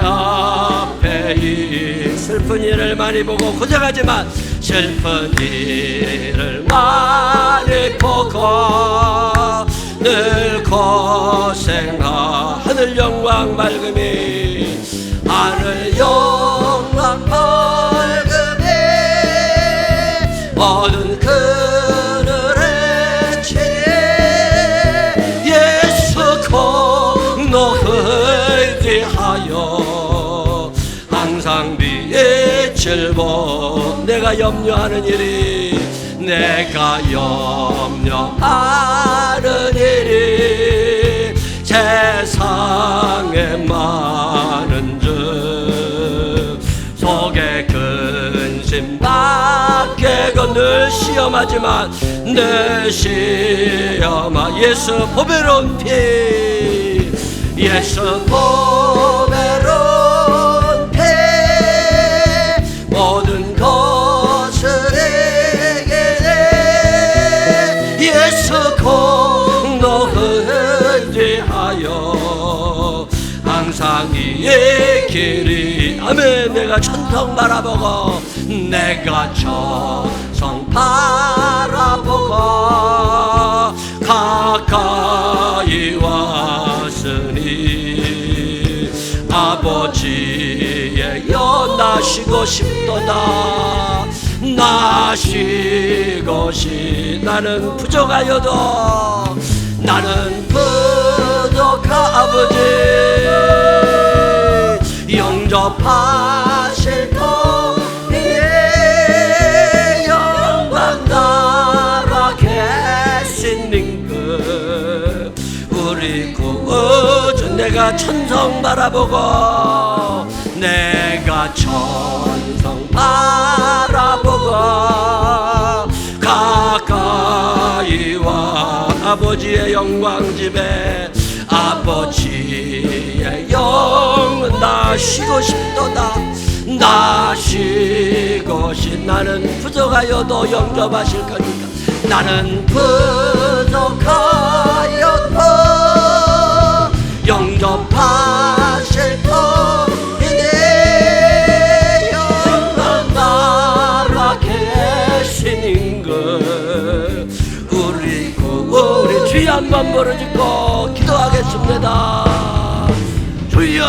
앞에 있. 슬픈 일을 많이 보고 고생하지만 슬픈 일을 많이 보고 늘 고생하. 하늘 영광 맑음이 하늘 영광 맑음이 모든 그늘의 치에 예수 공로 의지하여 항상 빛을 보. 내가 염려하는 일이 세상에 많은 주 속에 근심 밖에 늘 시험하지만 늘 시험하. 예수 보배로운 피 예수 보배로운 피 모든 것을 이기네. 예수 공로 의지하여 항상 이의 길이. 아멘. 내가 천성 바라보고 내가 천성 바라보고 가까이 왔으니 아버지여 나시고 싶도다. 나시고 싶 나는 부족하여도 나는 부족한 아버지 영접하실 터에 영광 나라 계신 님그 우리 구주 내가 천성 바라보고 내가 천성 바라보고 가까이 와 아버지의 영광 집에 아버지의 영 나시고 싶도다. 나시고 싶 나는 부족하여도 영접하실 거니까 나는 부족하여도 영접하실 터이니 영광 나라 계시는 것 우리 주여 한번 부르짖고 기도하겠습니다. 주여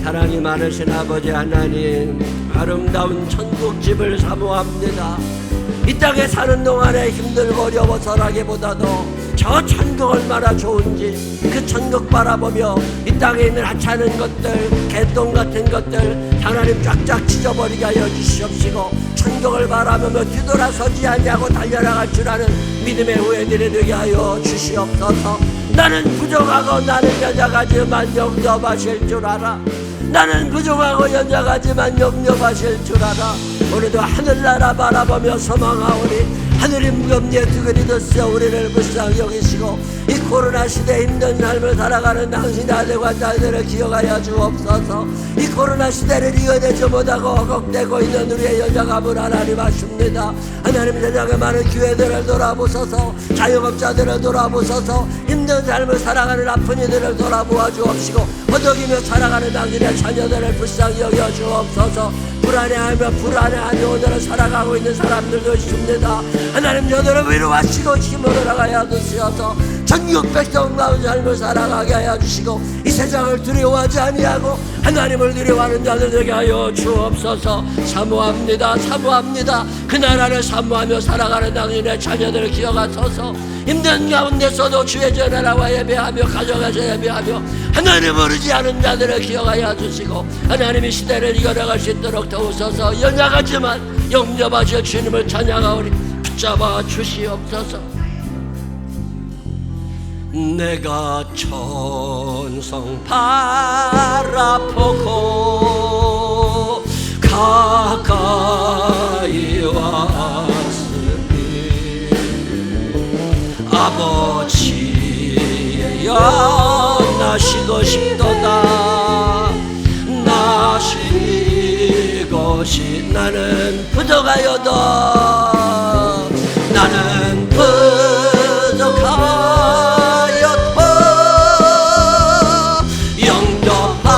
사랑이 많으신 아버지 하나님 아름다운 천국집을 사모합니다. 이 땅에 사는 동안에 힘들고 어려워서라기보다도 저 천국 얼마나 좋은지 그 천국 바라보며 이 땅에 있는 하찮은 것들 개똥 같은 것들 하나님 쫙쫙 찢어버리게 하여 주시옵시고 천국을 바라보며 뒤돌아서지 아니하고 달려나갈 줄 아는 믿음의 후예들이 되게 하여 주시옵소서. 나는 부족하고 나는 연약하지만 영접하실 줄 알아. 나는 부족하고 연약하지만 영접하실 줄 알아. 오늘도 하늘나라 바라보며 소망하오니 하늘님 검리에 두근이 드시어 우리를 불쌍히 여기시고 이 코로나 시대에 힘든 삶을 살아가는 당신의 아들과 딸들을 기억하여 주옵소서. 이 코로나 시대를 이겨내지 못하고 허걱대고 있는 우리의 연약함을 하나님 아십니다. 하나님 세상에 많은 기회들을 돌아보소서. 자영업자들을 돌아보소서. 힘든 삶을 살아가는 아픈 이들을 돌아보아 주옵시고 허덕이며 살아가는 당신의 자녀들을 불쌍히 여겨 주옵소서. 불안해하며 오늘을 살아가고 있는 사람들도 있습니다. 하나님 저들을 위로하시고 힘으로 나가야 주시어서 전국 백성 나온 삶을 살아가게 하여 주시고 이 세상을 두려워하지 아니하고 하나님을 두려워하는 자들에게 하여 주옵소서. 사모합니다. 그 나라를 사모하며 살아가는 당신의 자녀들을 기억하소서. 힘든 가운데서도 주의 전하라와 예배하며 가정에서 예배하며 하나님을 의지하는 자들을 기억하여 주시고 하나님이 시대를 이겨나갈 수 있도록 도우소서. 연약하지만 영접하셔 주님을 찬양하오니 붙잡아 주시옵소서. 내가 천성 바라보고 가까이 왔으니 아버지의 영 나시고 싶도다. 나시고 싶 나는 부족하여도 나는 부족하여도 영접할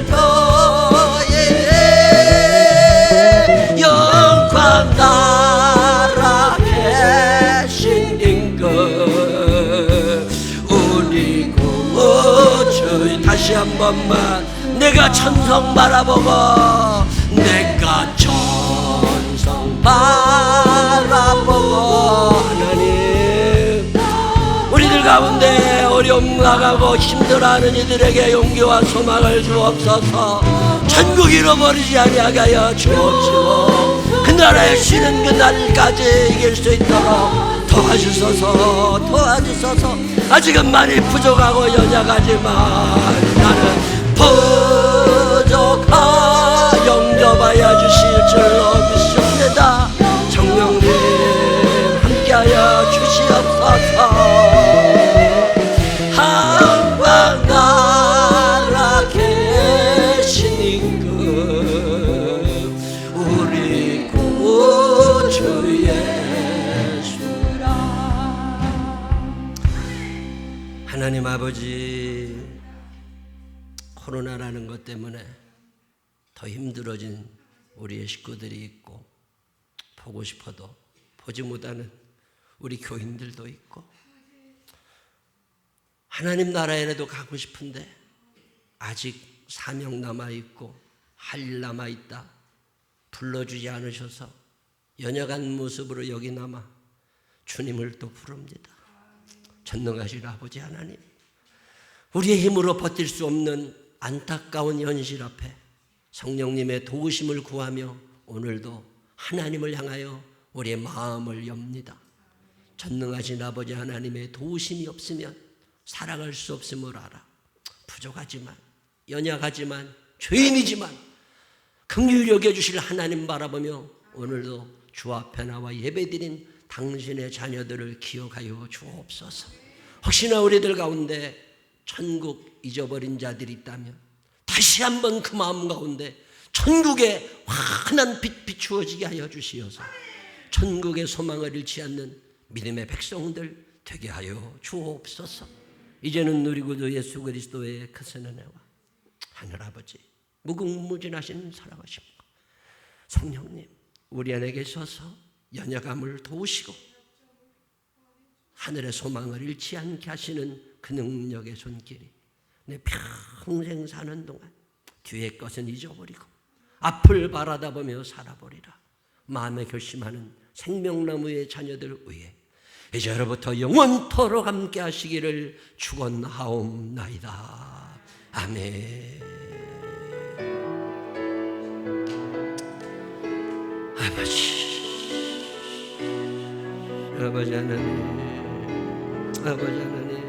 터에 영광 나라 계신 임금 우리 구주 다시 한 번만 내가 천성 바라보고 내가 천성 바라보고 하나님 우리들 가운데 어려움 나가고 힘들어하는 이들에게 용기와 소망을 주옵소서. 천국 잃어버리지 아니하게 하여 주옵시고 그 나라에 쉬는 그 날까지 이길 수 있도록 도와주소서. 아직은 많이 부족하고 연약하지만 나는 부족하 영접하여 주실 줄로 믿습니다. 성령님 함께하여 주시옵소서. 한방 나라 계신 임금 우리 구주 예수라. 하나님 아버지 코로나라는 것 때문에 더 힘들어진 우리의 식구들이 있고 보고 싶어도 보지 못하는 우리 교인들도 있고 하나님 나라에라도 가고 싶은데 아직 사명 남아있고 할 일 남아있다. 불러주지 않으셔서 연약한 모습으로 여기 남아 주님을 또 부릅니다. 전능하신 아버지 하나님, 우리의 힘으로 버틸 수 없는 안타까운 현실 앞에 성령님의 도우심을 구하며 오늘도 하나님을 향하여 우리의 마음을 엽니다. 전능하신 아버지 하나님의 도우심이 없으면 살아갈 수 없음을 알아. 부족하지만, 연약하지만, 죄인이지만 긍휼히 여겨주실 하나님 바라보며 오늘도 주 앞에 나와 예배드린 당신의 자녀들을 기억하여 주옵소서. 혹시나 우리들 가운데 천국 잊어버린 자들이 있다면 다시 한번 그 마음 가운데 천국의 환한 빛 비추어지게 하여 주시어서 천국의 소망을 잃지 않는 믿음의 백성들 되게 하여 주옵소서. 이제는 우리 구주 예수 그리스도의 크신 은혜와 하늘아버지 무궁무진하신 사랑하심과 성령님 우리 안에 계셔서 연약함을 도우시고 하늘의 소망을 잃지 않게 하시는 그 능력의 손길이 내 평생 사는 동안 뒤의 것은 잊어버리고 앞을 바라다보며 살아보리라 마음에 결심하는 생명나무의 자녀들 위해 이제로부터 영원토록 함께 하시기를 축원하옵나이다. 아멘. 아버지 하나님, 아버지 하나님,